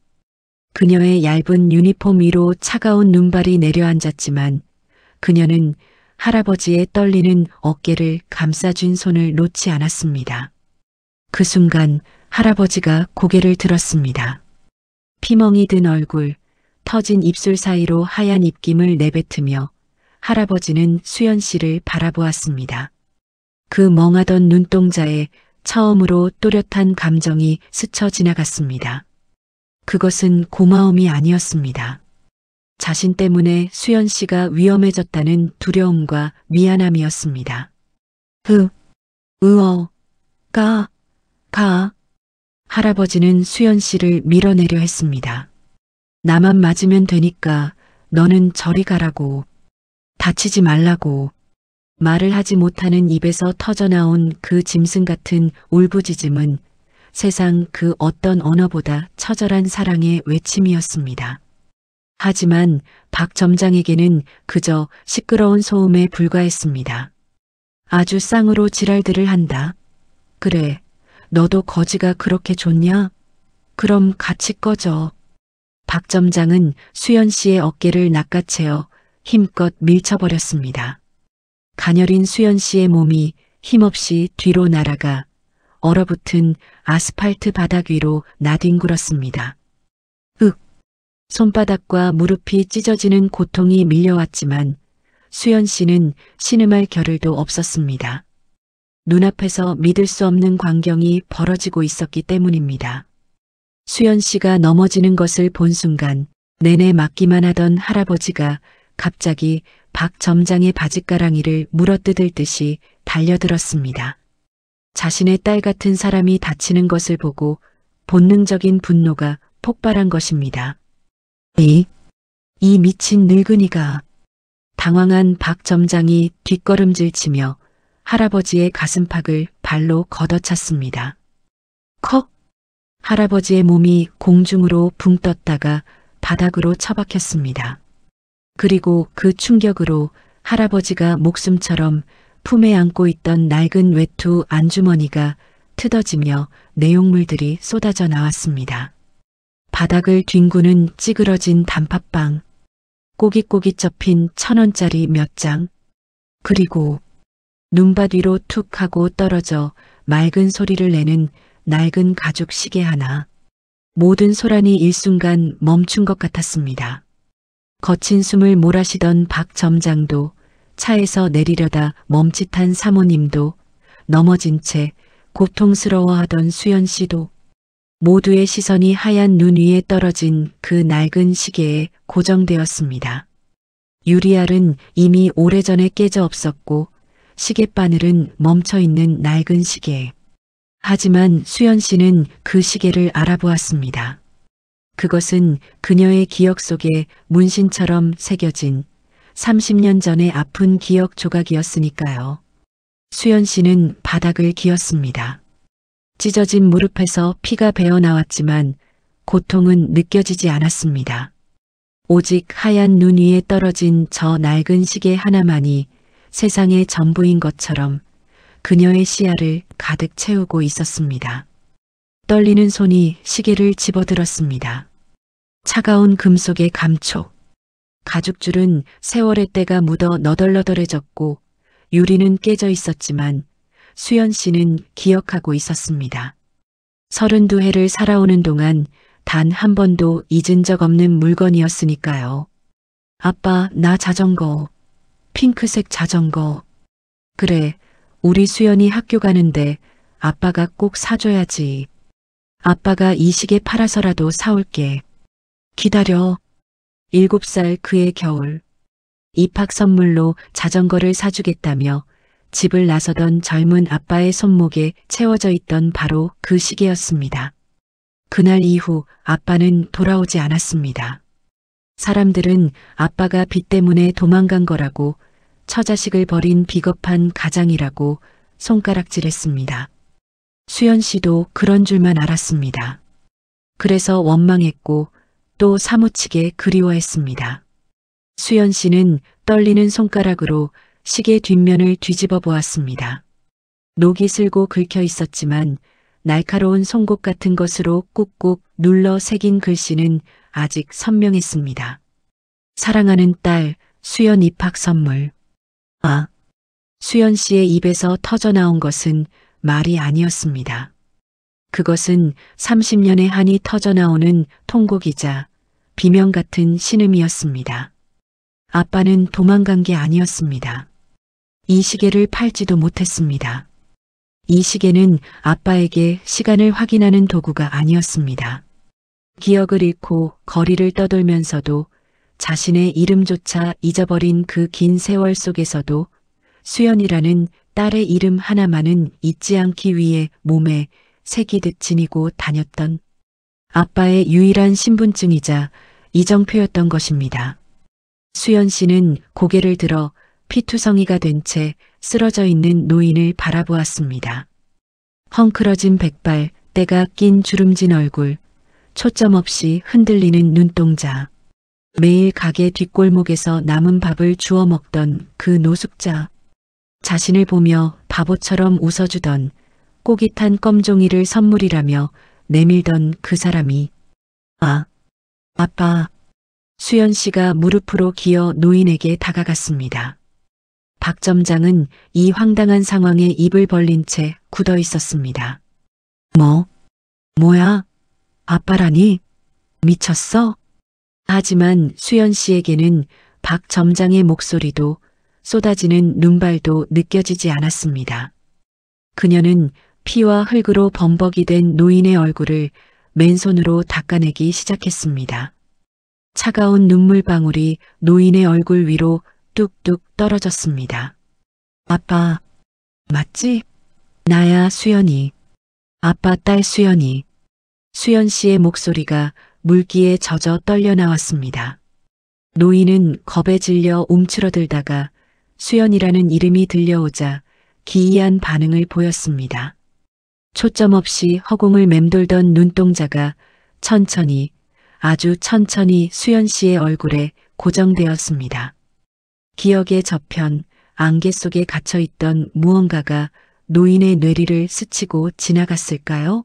그녀의 얇은 유니폼 위로 차가운 눈발이 내려앉았지만 그녀는 할아버지의 떨리는 어깨를 감싸준 손을 놓지 않았습니다. 그 순간 할아버지가 고개를 들었습니다. 피멍이 든 얼굴, 터진 입술 사이로 하얀 입김을 내뱉으며 할아버지는 수연 씨를 바라보았습니다. 그 멍하던 눈동자에 처음으로 또렷한 감정이 스쳐 지나갔습니다. 그것은 고마움이 아니었습니다. 자신 때문에 수연 씨가 위험해졌다는 두려움과 미안함이었습니다. 가. 할아버지는 수연 씨를 밀어내려 했습니다. 나만 맞으면 되니까 너는 저리 가라고. 다치지 말라고. 말을 하지 못하는 입에서 터져나온 그 짐승 같은 울부짖음은 세상 그 어떤 언어보다 처절한 사랑의 외침이었습니다. 하지만 박 점장에게는 그저 시끄러운 소음에 불과했습니다. 아주 쌍으로 지랄들을 한다. 그래, 너도 거지가 그렇게 좋냐? 그럼 같이 꺼져. 박 점장은 수연 씨의 어깨를 낚아채어 힘껏 밀쳐버렸습니다. 가녀린 수연 씨의 몸이 힘없이 뒤로 날아가 얼어붙은 아스팔트 바닥 위로 나뒹굴었습니다. 손바닥과 무릎이 찢어지는 고통이 밀려왔지만 수연 씨는 신음할 겨를도 없었습니다. 눈앞에서 믿을 수 없는 광경이 벌어지고 있었기 때문입니다. 수연 씨가 넘어지는 것을 본 순간 내내 맞기만 하던 할아버지가 갑자기 박 점장의 바짓가랑이를 물어뜯을 듯이 달려들었습니다. 자신의 딸 같은 사람이 다치는 것을 보고 본능적인 분노가 폭발한 것입니다. 이 미친 늙은이가. 당황한 박 점장이 뒷걸음질 치며 할아버지의 가슴팍을 발로 걷어찼습니다. 컥! 할아버지의 몸이 공중으로 붕 떴다가 바닥으로 처박혔습니다. 그리고 그 충격으로 할아버지가 목숨처럼 품에 안고 있던 낡은 외투 안주머니가 트어지며 내용물들이 쏟아져 나왔습니다. 바닥을 뒹구는 찌그러진 단팥빵, 꼬깃꼬깃 접힌 1,000원짜리 몇 장, 그리고 눈밭 위로 툭 하고 떨어져 맑은 소리를 내는 낡은 가죽 시계 하나. 모든 소란이 일순간 멈춘 것 같았습니다. 거친 숨을 몰아쉬던 박 점장도, 차에서 내리려다 멈칫한 사모님도, 넘어진 채 고통스러워하던 수연 씨도 모두의 시선이 하얀 눈 위에 떨어진 그 낡은 시계에 고정되었습니다. 유리알은 이미 오래전에 깨져 없었고 시계바늘은 멈춰있는 낡은 시계. 하지만 수연 씨는 그 시계를 알아보았습니다. 그것은 그녀의 기억 속에 문신처럼 새겨진 30년 전의 아픈 기억 조각이었으니까요. 수연 씨는 바닥을 기었습니다. 찢어진 무릎에서 피가 배어 나왔지만 고통은 느껴지지 않았습니다. 오직 하얀 눈 위에 떨어진 저 낡은 시계 하나만이 세상의 전부인 것처럼 그녀의 시야를 가득 채우고 있었습니다. 떨리는 손이 시계를 집어들었습니다. 차가운 금속의 감촉. 가죽줄은 세월의 때가 묻어 너덜너덜해졌고 유리는 깨져 있었지만 수연 씨는 기억하고 있었습니다. 32해를 살아오는 동안 단 한 번도 잊은 적 없는 물건이었으니까요. 아빠, 나 자전거. 핑크색 자전거. 그래, 우리 수연이 학교 가는데 아빠가 꼭 사줘야지. 아빠가 이 시계 팔아서라도 사올게. 기다려. 7살 그의 겨울. 입학 선물로 자전거를 사주겠다며 집을 나서던 젊은 아빠의 손목에 채워져 있던 바로 그 시계였습니다. 그날 이후 아빠는 돌아오지 않았습니다. 사람들은 아빠가 빚 때문에 도망간 거라고, 처자식을 버린 비겁한 가장이라고 손가락질했습니다. 수연 씨도 그런 줄만 알았습니다. 그래서 원망했고 또 사무치게 그리워했습니다. 수연 씨는 떨리는 손가락으로 시계 뒷면을 뒤집어 보았습니다. 녹이 슬고 긁혀 있었지만 날카로운 송곳 같은 것으로 꾹꾹 눌러 새긴 글씨는 아직 선명했습니다. 사랑하는 딸, 수연 입학 선물. 아, 수연 씨의 입에서 터져나온 것은 말이 아니었습니다. 그것은 30년의 한이 터져나오는 통곡이자 비명 같은 신음이었습니다. 아빠는 도망간 게 아니었습니다. 이 시계를 팔지도 못했습니다. 이 시계는 아빠에게 시간을 확인하는 도구가 아니었습니다. 기억을 잃고 거리를 떠돌면서도 자신의 이름조차 잊어버린 그 긴 세월 속에서도 수연이라는 딸의 이름 하나만은 잊지 않기 위해 몸에 새기듯 지니고 다녔던 아빠의 유일한 신분증이자 이정표였던 것입니다. 수연 씨는 고개를 들어 피투성이가 된 채 쓰러져 있는 노인을 바라보았습니다. 헝클어진 백발, 때가 낀 주름진 얼굴, 초점 없이 흔들리는 눈동자, 매일 가게 뒷골목에서 남은 밥을 주워 먹던 그 노숙자, 자신을 보며 바보처럼 웃어주던 꼬깃한 껌종이를 선물이라며 내밀던 그 사람이 아빠. 수연 씨가 무릎으로 기어 노인에게 다가갔습니다. 박 점장은 이 황당한 상황에 입을 벌린 채 굳어 있었습니다. 뭐야? 아빠라니? 미쳤어? 하지만 수연 씨에게는 박 점장의 목소리도 쏟아지는 눈발도 느껴지지 않았습니다. 그녀는 피와 흙으로 범벅이 된 노인의 얼굴을 맨손으로 닦아내기 시작했습니다. 차가운 눈물방울이 노인의 얼굴 위로 뚝뚝 떨어졌습니다. 아빠, 맞지? 나야 수연이. 아빠 딸 수연이. 수연 씨의 목소리가 물기에 젖어 떨려 나왔습니다. 노인은 겁에 질려 움츠러들다가 수연이라는 이름이 들려오자 기이한 반응을 보였습니다. 초점 없이 허공을 맴돌던 눈동자가 천천히, 아주 천천히 수연 씨의 얼굴에 고정되었습니다. 기억의 저편, 안개 속에 갇혀있던 무언가가 노인의 뇌리를 스치고 지나갔을까요?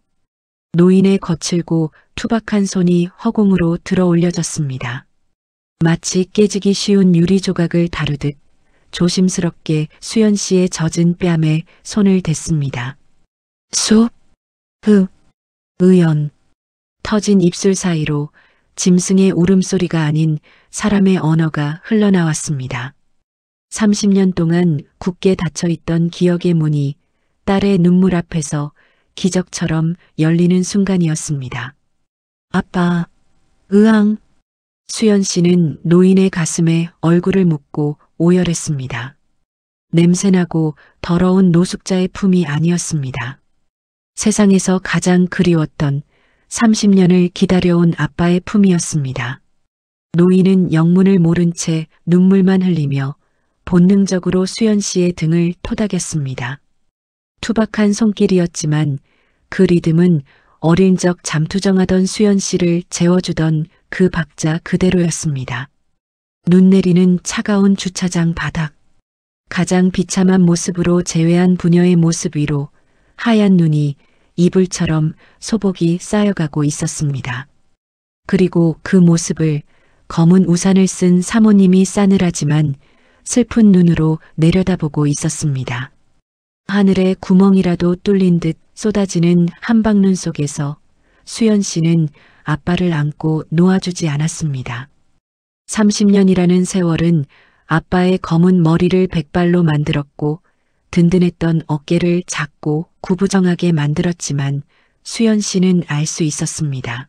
노인의 거칠고 투박한 손이 허공으로 들어 올려졌습니다. 마치 깨지기 쉬운 유리 조각을 다루듯 조심스럽게 수연 씨의 젖은 뺨에 손을 댔습니다. 의연. 터진 입술 사이로 짐승의 울음소리가 아닌 사람의 언어가 흘러나왔습니다. 30년 동안 굳게 닫혀있던 기억의 문이 딸의 눈물 앞에서 기적처럼 열리는 순간이었습니다. 아빠, 으앙. 수연 씨는 노인의 가슴에 얼굴을 묻고 오열했습니다. 냄새나고 더러운 노숙자의 품이 아니었습니다. 세상에서 가장 그리웠던 30년을 기다려온 아빠의 품이었습니다. 노인은 영문을 모른 채 눈물만 흘리며 본능적으로 수연 씨의 등을 토닥였습니다. 투박한 손길이었지만 그 리듬은 어린 적 잠투정하던 수연 씨를 재워주던 그 박자 그대로였습니다. 눈 내리는 차가운 주차장 바닥, 가장 비참한 모습으로 제외한 부녀의 모습 위로 하얀 눈이 이불처럼 소복이 쌓여가고 있었습니다. 그리고 그 모습을 검은 우산을 쓴 사모님이 싸늘하지만 슬픈 눈으로 내려다보고 있었습니다. 하늘에 구멍이라도 뚫린 듯 쏟아지는 한방눈 속에서 수연 씨는 아빠를 안고 놓아주지 않았습니다. 30년이라는 세월은 아빠의 검은 머리를 백발로 만들었고 든든했던 어깨를 작고 구부정하게 만들었지만 수연 씨는 알 수 있었습니다.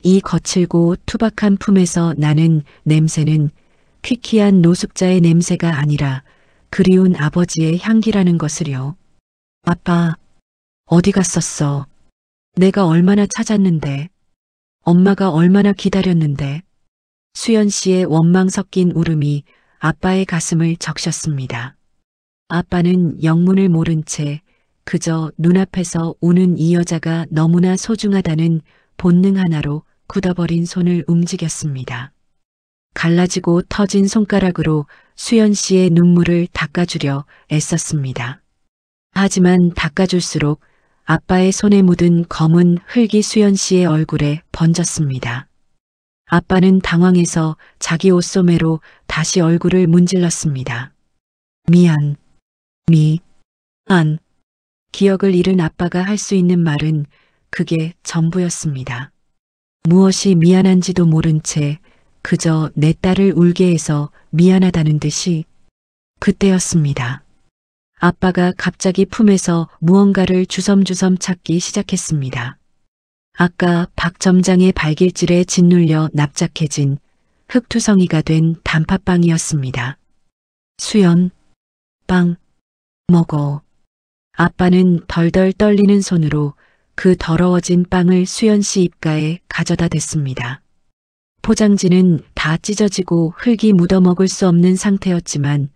이 거칠고 투박한 품에서 나는 냄새는 퀴퀴한 노숙자의 냄새가 아니라 그리운 아버지의 향기라는 것을요. 아빠, 어디 갔었어? 내가 얼마나 찾았는데, 엄마가 얼마나 기다렸는데. 수연 씨의 원망 섞인 울음이 아빠의 가슴을 적셨습니다. 아빠는 영문을 모른 채 그저 눈앞에서 우는 이 여자가 너무나 소중하다는 본능 하나로 굳어버린 손을 움직였습니다. 갈라지고 터진 손가락으로 수연 씨의 눈물을 닦아주려 애썼습니다. 하지만 닦아줄수록 아빠의 손에 묻은 검은 흙이 수연 씨의 얼굴에 번졌습니다. 아빠는 당황해서 자기 옷소매로 다시 얼굴을 문질렀습니다. 미안. 기억을 잃은 아빠가 할 수 있는 말은 그게 전부였습니다. 무엇이 미안한지도 모른 채 그저 내 딸을 울게 해서 미안하다는 듯이 그때였습니다. 아빠가 갑자기 품에서 무언가를 주섬주섬 찾기 시작했습니다. 아까 박 점장의 발길질에 짓눌려 납작해진 흙투성이가 된 단팥빵이었습니다. 수연, 빵, 먹어. 아빠는 덜덜 떨리는 손으로 그 더러워진 빵을 수연 씨 입가에 가져다 댔습니다. 포장지는 다 찢어지고 흙이 묻어먹을 수 없는 상태였지만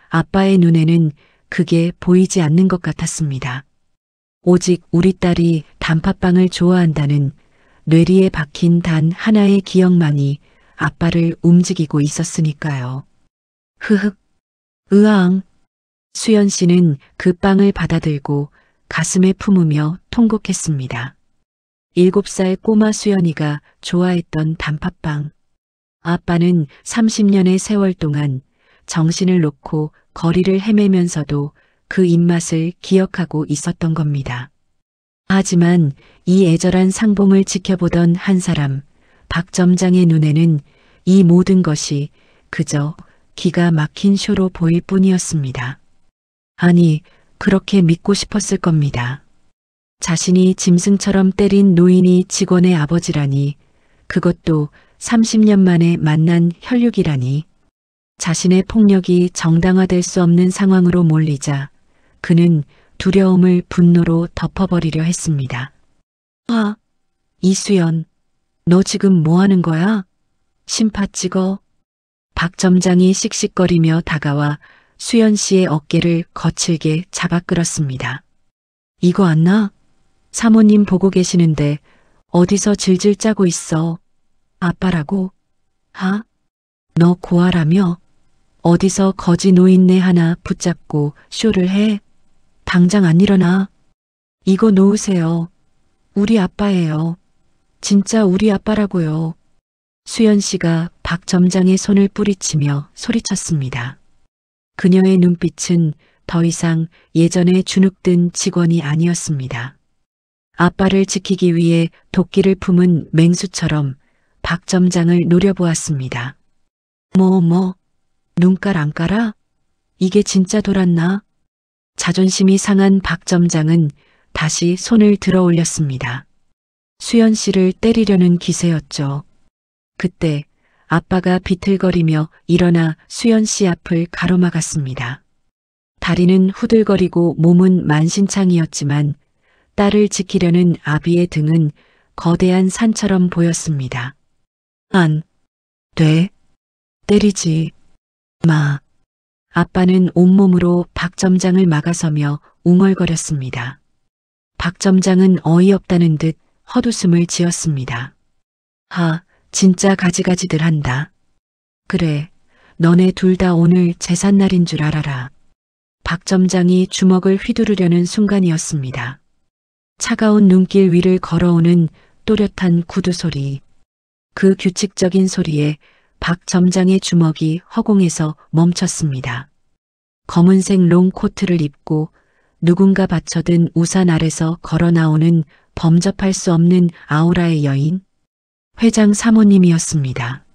아빠의 눈에는 그게 보이지 않는 것 같았습니다. 오직 우리 딸이 단팥빵을 좋아한다는 뇌리에 박힌 단 하나의 기억만이 아빠를 움직이고 있었으니까요. 흐흑, 으앙. 수연 씨는 그 빵을 받아들고 가슴에 품으며 통곡했습니다. 7살 꼬마 수연이가 좋아했던 단팥빵. 아빠는 30년의 세월 동안 정신을 놓고 거리를 헤매면서도 그 입맛을 기억하고 있었던 겁니다. 하지만 이 애절한 상봉을 지켜보던 한 사람, 박 점장의 눈에는 이 모든 것이 그저 기가 막힌 쇼로 보일 뿐이었습니다. 아니, 그렇게 믿고 싶었을 겁니다. 자신이 짐승처럼 때린 노인이 직원의 아버지라니, 그것도 30년 만에 만난 혈육이라니, 자신의 폭력이 정당화될 수 없는 상황으로 몰리자 그는 두려움을 분노로 덮어버리려 했습니다. 아, 이수연, 너 지금 뭐 하는 거야? 심파 찍어. 박 점장이 씩씩거리며 다가와 수연 씨의 어깨를 거칠게 잡아 끌었습니다. 이거 안 나? 사모님 보고 계시는데 어디서 질질 짜고 있어. 아빠라고? 하? 너 고아라며? 어디서 거지 노인네 하나 붙잡고 쇼를 해? 당장 안 일어나. 이거 놓으세요. 우리 아빠예요. 진짜 우리 아빠라고요. 수연 씨가 박 점장의 손을 뿌리치며 소리쳤습니다. 그녀의 눈빛은 더 이상 예전에 주눅든 직원이 아니었습니다. 아빠를 지키기 위해 도끼를 품은 맹수처럼 박 점장을 노려보았습니다. 눈깔 안 깔아? 이게 진짜 돌았나? 자존심이 상한 박 점장은 다시 손을 들어 올렸습니다. 수연 씨를 때리려는 기세였죠. 그때 아빠가 비틀거리며 일어나 수연 씨 앞을 가로막았습니다. 다리는 후들거리고 몸은 만신창이었지만 딸을 지키려는 아비의 등은 거대한 산처럼 보였습니다. 안 돼. 때리지 마. 아빠는 온몸으로 박 점장을 막아서며 웅얼거렸습니다. 박 점장은 어이없다는 듯 헛웃음을 지었습니다. 진짜 가지가지들 한다. 그래, 너네 둘 다 오늘 제삿날인 줄 알아라. 박 점장이 주먹을 휘두르려는 순간이었습니다. 차가운 눈길 위를 걸어오는 또렷한 구두 소리. 그 규칙적인 소리에 박 점장의 주먹이 허공에서 멈췄습니다. 검은색 롱 코트를 입고 누군가 받쳐든 우산 아래서 걸어 나오는 범접할 수 없는 아우라의 여인, 회장 사모님이었습니다.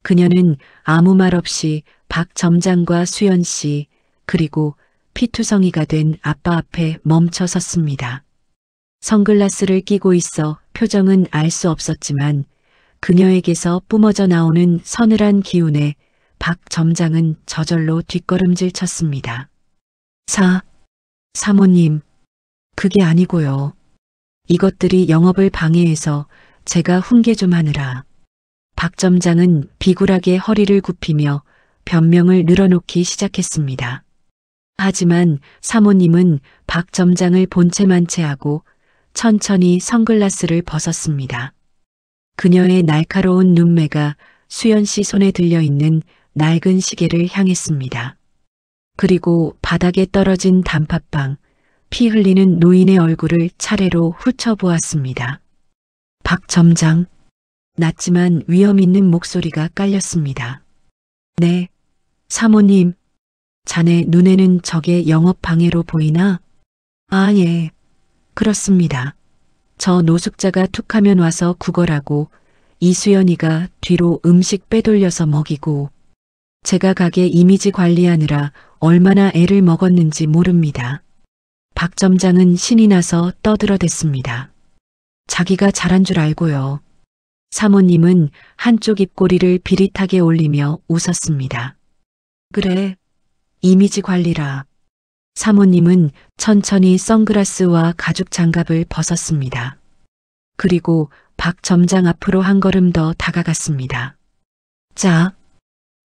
그녀는 아무 말 없이 박 점장과 수연 씨 그리고 피투성이가 된 아빠 앞에 멈춰 섰습니다. 선글라스를 끼고 있어 표정은 알 수 없었지만 그녀에게서 뿜어져 나오는 서늘한 기운에 박 점장은 저절로 뒷걸음질 쳤습니다. 사모님, 그게 아니고요. 이것들이 영업을 방해해서 제가 훈계 좀 하느라. 박 점장은 비굴하게 허리를 굽히며 변명을 늘어놓기 시작했습니다. 하지만 사모님은 박 점장을 본체만 채하고 천천히 선글라스를 벗었습니다. 그녀의 날카로운 눈매가 수연 씨 손에 들려있는 낡은 시계를 향했습니다. 그리고 바닥에 떨어진 단팥빵, 피 흘리는 노인의 얼굴을 차례로 훑어보았습니다. 박 점장, 낮지만 위험 있는 목소리가 깔렸습니다. 네, 사모님, 자네 눈에는 저게 영업 방해로 보이나? 예, 그렇습니다. 저 노숙자가 툭하면 와서 구걸하고 이수연이가 뒤로 음식 빼돌려서 먹이고 제가 가게 이미지 관리하느라 얼마나 애를 먹었는지 모릅니다. 박 점장은 신이 나서 떠들어댔습니다. 자기가 잘한 줄 알고요. 사모님은 한쪽 입꼬리를 비릿하게 올리며 웃었습니다. 그래, 이미지 관리라. 사모님은 천천히 선글라스와 가죽 장갑을 벗었습니다. 그리고 박 점장 앞으로 한 걸음 더 다가갔습니다. 자,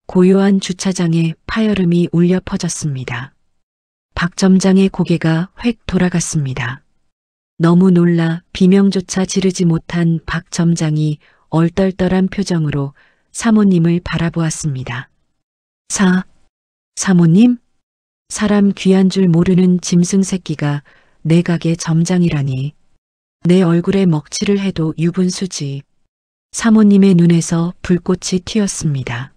고요한 주차장에 파열음이 울려 퍼졌습니다. 박 점장의 고개가 획 돌아갔습니다. 너무 놀라 비명조차 지르지 못한 박 점장이 얼떨떨한 표정으로 사모님을 바라보았습니다. 사모님? 사람 귀한 줄 모르는 짐승 새끼가 내 가게 점장이라니. 내 얼굴에 먹칠을 해도 유분수지. 사모님의 눈에서 불꽃이 튀었습니다.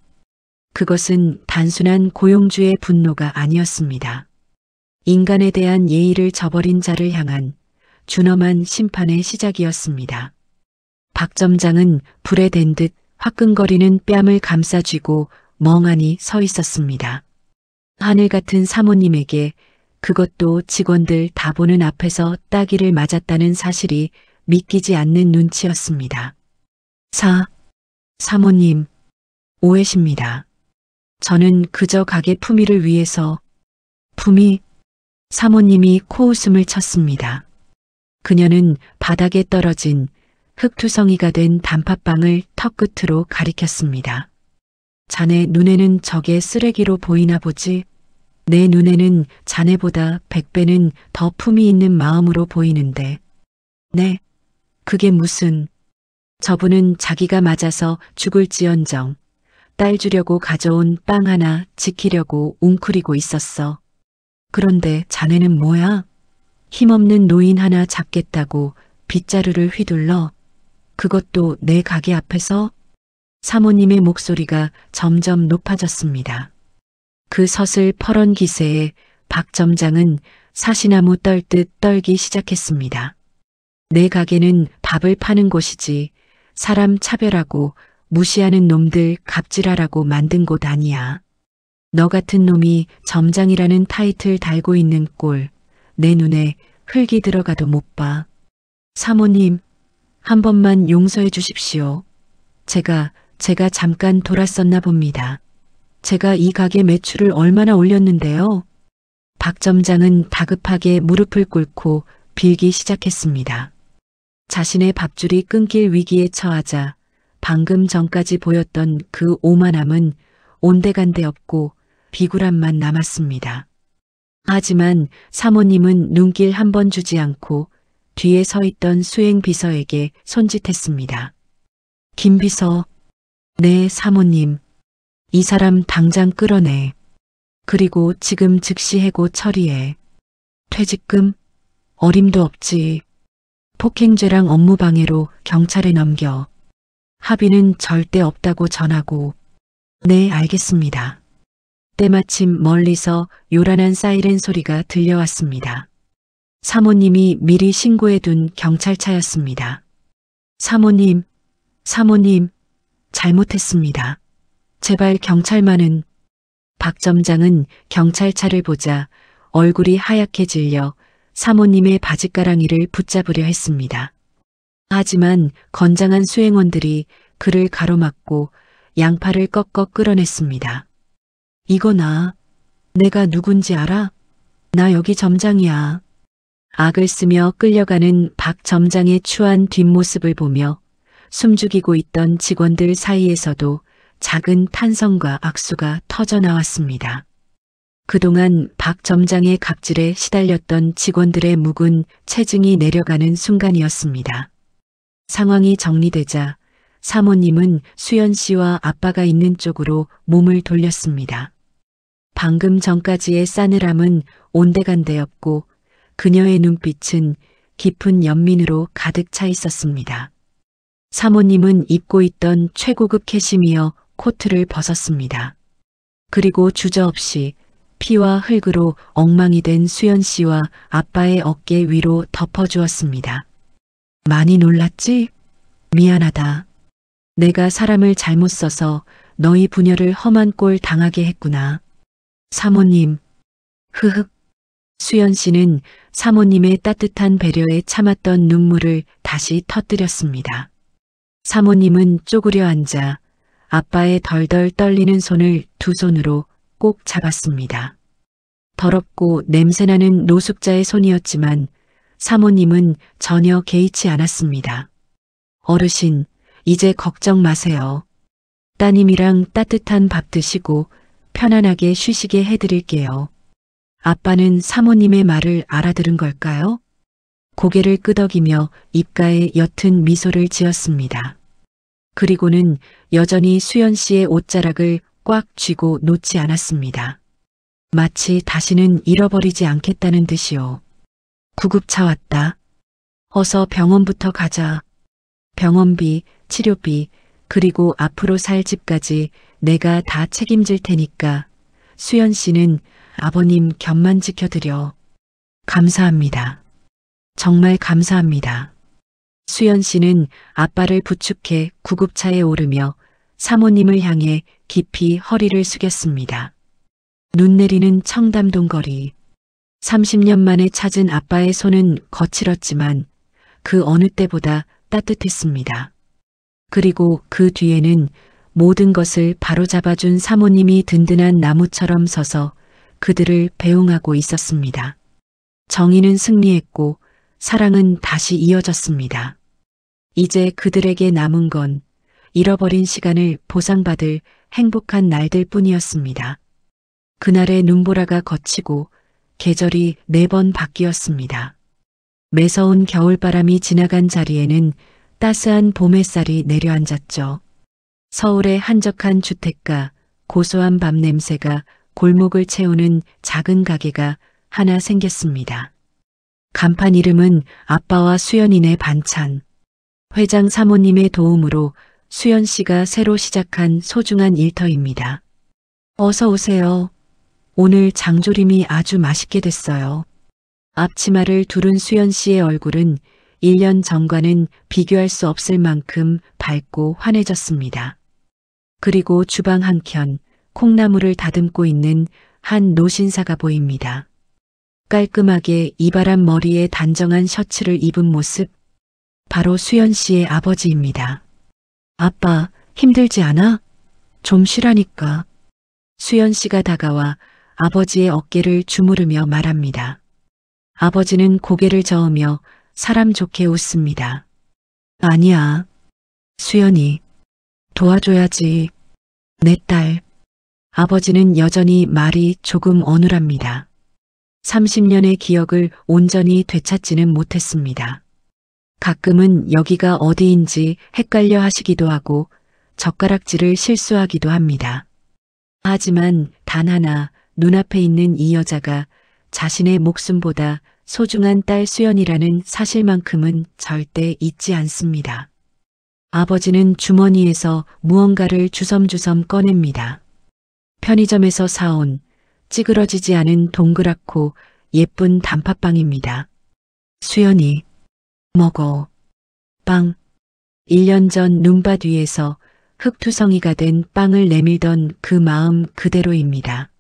그것은 단순한 고용주의 분노가 아니었습니다. 인간에 대한 예의를 저버린 자를 향한 준엄한 심판의 시작이었습니다. 박 점장은 불에 댄 듯 화끈거리는 뺨을 감싸쥐고 멍하니 서 있었습니다. 하늘 같은 사모님에게, 그것도 직원들 다 보는 앞에서 따기를 맞았다는 사실이 믿기지 않는 눈치였습니다. 사모님, 오해십니다. 저는 그저 가게 품위를 위해서. 품위? 사모님이 코웃음을 쳤습니다. 그녀는 바닥에 떨어진 흙투성이가 된 단팥빵을 턱끝으로 가리켰습니다. 자네 눈에는 저게 쓰레기로 보이나 보지? 내 눈에는 자네보다 100배는 더 품위 있는 마음으로 보이는데. 네, 그게 무슨. 저분은 자기가 맞아서 죽을지언정 딸 주려고 가져온 빵 하나 지키려고 웅크리고 있었어. 그런데 자네는 뭐야? 힘없는 노인 하나 잡겠다고 빗자루를 휘둘러. 그것도 내 가게 앞에서? 사모님의 목소리가 점점 높아졌습니다. 그 서슬 퍼런 기세에 박 점장은 사시나무 떨듯 떨기 시작했습니다. 내 가게는 밥을 파는 곳이지 사람 차별하고 무시하는 놈들 갑질하라고 만든 곳 아니야. 너 같은 놈이 점장이라는 타이틀 달고 있는 꼴 내 눈에 흙이 들어가도 못 봐. 사모님, 한 번만 용서해 주십시오. 제가 잠깐 돌았었나 봅니다. 제가 이 가게 매출을 얼마나 올렸는데요. 박 점장은 다급하게 무릎을 꿇고 빌기 시작했습니다. 자신의 밥줄이 끊길 위기에 처하자 방금 전까지 보였던 그 오만함은 온데간데 없고 비굴함만 남았습니다. 하지만 사모님은 눈길 한 번 주지 않고 뒤에 서 있던 수행 비서에게 손짓했습니다. 김 비서, 네 사모님, 이 사람 당장 끌어내. 그리고 지금 즉시 해고 처리해. 퇴직금? 어림도 없지. 폭행죄랑 업무방해로 경찰에 넘겨. 합의는 절대 없다고 전하고. 네, 알겠습니다. 때마침 멀리서 요란한 사이렌 소리가 들려왔습니다. 사모님이 미리 신고해둔 경찰차였습니다. 사모님, 잘못했습니다. 제발 경찰만은. 박 점장은 경찰차를 보자 얼굴이 하얗게 질려 사모님의 바짓가랑이를 붙잡으려 했습니다. 하지만 건장한 수행원들이 그를 가로막고 양팔을 꺾어 끌어냈습니다. 이거 내가 누군지 알아? 나 여기 점장이야. 악을 쓰며 끌려가는 박 점장의 추한 뒷모습을 보며 숨죽이고 있던 직원들 사이에서도 작은 탄성과 악수가 터져나왔습니다. 그동안 박 점장의 갑질에 시달렸던 직원들의 묵은 체증이 내려가는 순간이었습니다. 상황이 정리되자 사모님은 수연 씨와 아빠가 있는 쪽으로 몸을 돌렸습니다. 방금 전까지의 싸늘함은 온데간데였고 그녀의 눈빛은 깊은 연민으로 가득 차 있었습니다. 사모님은 입고 있던 최고급 캐시미어 코트를 벗었습니다. 그리고 주저없이 피와 흙으로 엉망이 된 수연 씨와 아빠의 어깨 위로 덮어주었습니다. 많이 놀랐지? 미안하다. 내가 사람을 잘못 써서 너희 부녀를 험한 꼴 당하게 했구나. 사모님. 흐흑. 수연 씨는 사모님의 따뜻한 배려에 참았던 눈물을 다시 터뜨렸습니다. 사모님은 쪼그려 앉아 아빠의 덜덜 떨리는 손을 두 손으로 꼭 잡았습니다. 더럽고 냄새나는 노숙자의 손이었지만 사모님은 전혀 개의치 않았습니다. 어르신, 이제 걱정 마세요. 따님이랑 따뜻한 밥 드시고 편안하게 쉬시게 해드릴게요. 아빠는 사모님의 말을 알아들은 걸까요? 고개를 끄덕이며 입가에 옅은 미소를 지었습니다. 그리고는 여전히 수연 씨의 옷자락을 꽉 쥐고 놓지 않았습니다. 마치 다시는 잃어버리지 않겠다는 듯이요. 구급차 왔다. 어서 병원부터 가자. 병원비, 치료비, 그리고 앞으로 살 집까지 내가 다 책임질 테니까 수연 씨는 아버님 곁만 지켜드려. 감사합니다. 정말 감사합니다. 수연 씨는 아빠를 부축해 구급차에 오르며 사모님을 향해 깊이 허리를 숙였습니다. 눈 내리는 청담동 거리. 30년 만에 찾은 아빠의 손은 거칠었지만 그 어느 때보다 따뜻했습니다. 그리고 그 뒤에는 모든 것을 바로잡아준 사모님이 든든한 나무처럼 서서 그들을 배웅하고 있었습니다. 정의는 승리했고 사랑은 다시 이어졌습니다. 이제 그들에게 남은 건 잃어버린 시간을 보상받을 행복한 날들 뿐이었습니다. 그날의 눈보라가 거치고 계절이 4번 바뀌었습니다. 매서운 겨울바람이 지나간 자리에는 따스한 봄 햇살이 내려앉았죠. 서울의 한적한 주택가, 고소한 밤 냄새가 골목을 채우는 작은 가게가 하나 생겼습니다. 간판 이름은 아빠와 수연이네 반찬. 회장 사모님의 도움으로 수연 씨가 새로 시작한 소중한 일터입니다. 어서 오세요. 오늘 장조림이 아주 맛있게 됐어요. 앞치마를 두른 수연 씨의 얼굴은 1년 전과는 비교할 수 없을 만큼 밝고 환해졌습니다. 그리고 주방 한켠 콩나물을 다듬고 있는 한 노신사가 보입니다. 깔끔하게 이발한 머리에 단정한 셔츠를 입은 모습, 바로 수연 씨의 아버지입니다. 아빠, 힘들지 않아? 좀 쉬라니까. 수연 씨가 다가와 아버지의 어깨를 주무르며 말합니다. 아버지는 고개를 저으며 사람 좋게 웃습니다. 아니야. 수연이. 도와줘야지. 내 딸. 아버지는 여전히 말이 조금 어눌합니다. 30년의 기억을 온전히 되찾지는 못했습니다. 가끔은 여기가 어디인지 헷갈려 하시기도 하고 젓가락질을 실수하기도 합니다. 하지만 단 하나 눈앞에 있는 이 여자가 자신의 목숨보다 소중한 딸 수연이라는 사실만큼은 절대 잊지 않습니다. 아버지는 주머니에서 무언가를 주섬주섬 꺼냅니다. 편의점에서 사온 찌그러지지 않은 동그랗고 예쁜 단팥빵입니다. 수연이, 먹어. 빵. 1년 전 눈밭 위에서 흙투성이가 된 빵을 내밀던 그 마음 그대로입니다.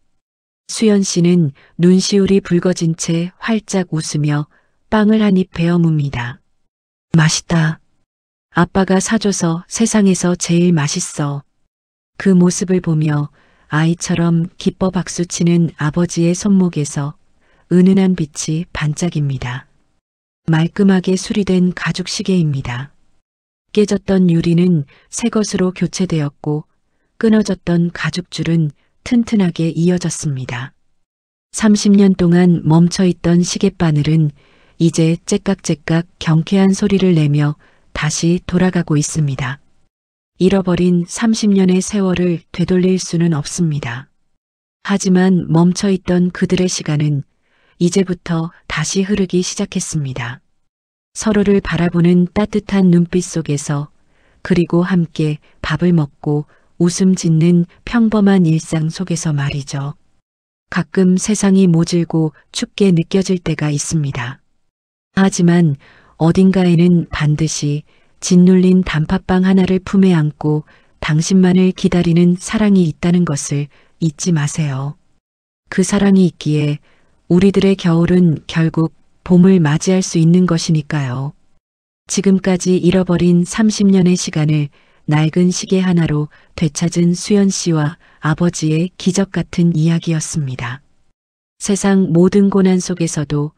수연 씨는 눈시울이 붉어진 채 활짝 웃으며 빵을 한 입 베어 뭅니다. 맛있다. 아빠가 사줘서 세상에서 제일 맛있어. 그 모습을 보며 아이처럼 기뻐 박수치는 아버지의 손목에서 은은한 빛이 반짝입니다. 말끔하게 수리된 가죽 시계입니다. 깨졌던 유리는 새 것으로 교체되었고 끊어졌던 가죽줄은 튼튼하게 이어졌습니다. 30년 동안 멈춰있던 시계바늘은 이제 째깍째깍 경쾌한 소리를 내며 다시 돌아가고 있습니다. 잃어버린 30년의 세월을 되돌릴 수는 없습니다. 하지만 멈춰있던 그들의 시간은 이제부터 다시 흐르기 시작했습니다. 서로를 바라보는 따뜻한 눈빛 속에서, 그리고 함께 밥을 먹고 웃음 짓는 평범한 일상 속에서 말이죠. 가끔 세상이 모질고 춥게 느껴질 때가 있습니다. 하지만 어딘가에는 반드시 짓눌린 단팥빵 하나를 품에 안고 당신만을 기다리는 사랑이 있다는 것을 잊지 마세요. 그 사랑이 있기에 우리들의 겨울은 결국 봄을 맞이할 수 있는 것이니까요. 지금까지 잃어버린 30년의 시간을 낡은 시계 하나로 되찾은 수연 씨와 아버지의 기적 같은 이야기였습니다. 세상 모든 고난 속에서도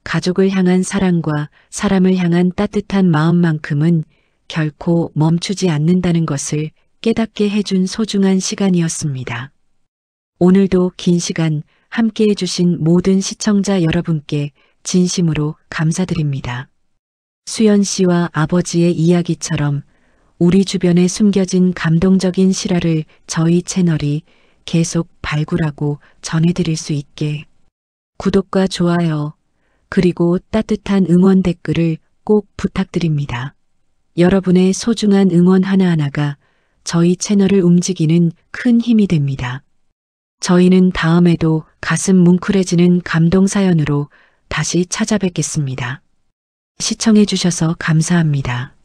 가족을 향한 사랑과 사람을 향한 따뜻한 마음만큼은 결코 멈추지 않는다는 것을 깨닫게 해준 소중한 시간이었습니다. 오늘도 긴 시간 함께 해주신 모든 시청자 여러분께 진심으로 감사드립니다. 수연 씨와 아버지의 이야기처럼 우리 주변에 숨겨진 감동적인 실화를 저희 채널이 계속 발굴하고 전해드릴 수 있게 구독과 좋아요 그리고 따뜻한 응원 댓글을 꼭 부탁드립니다. 여러분의 소중한 응원 하나하나가 저희 채널을 움직이는 큰 힘이 됩니다. 저희는 다음에도 가슴 뭉클해지는 감동 사연으로 다시 찾아뵙겠습니다. 시청해 주셔서 감사합니다.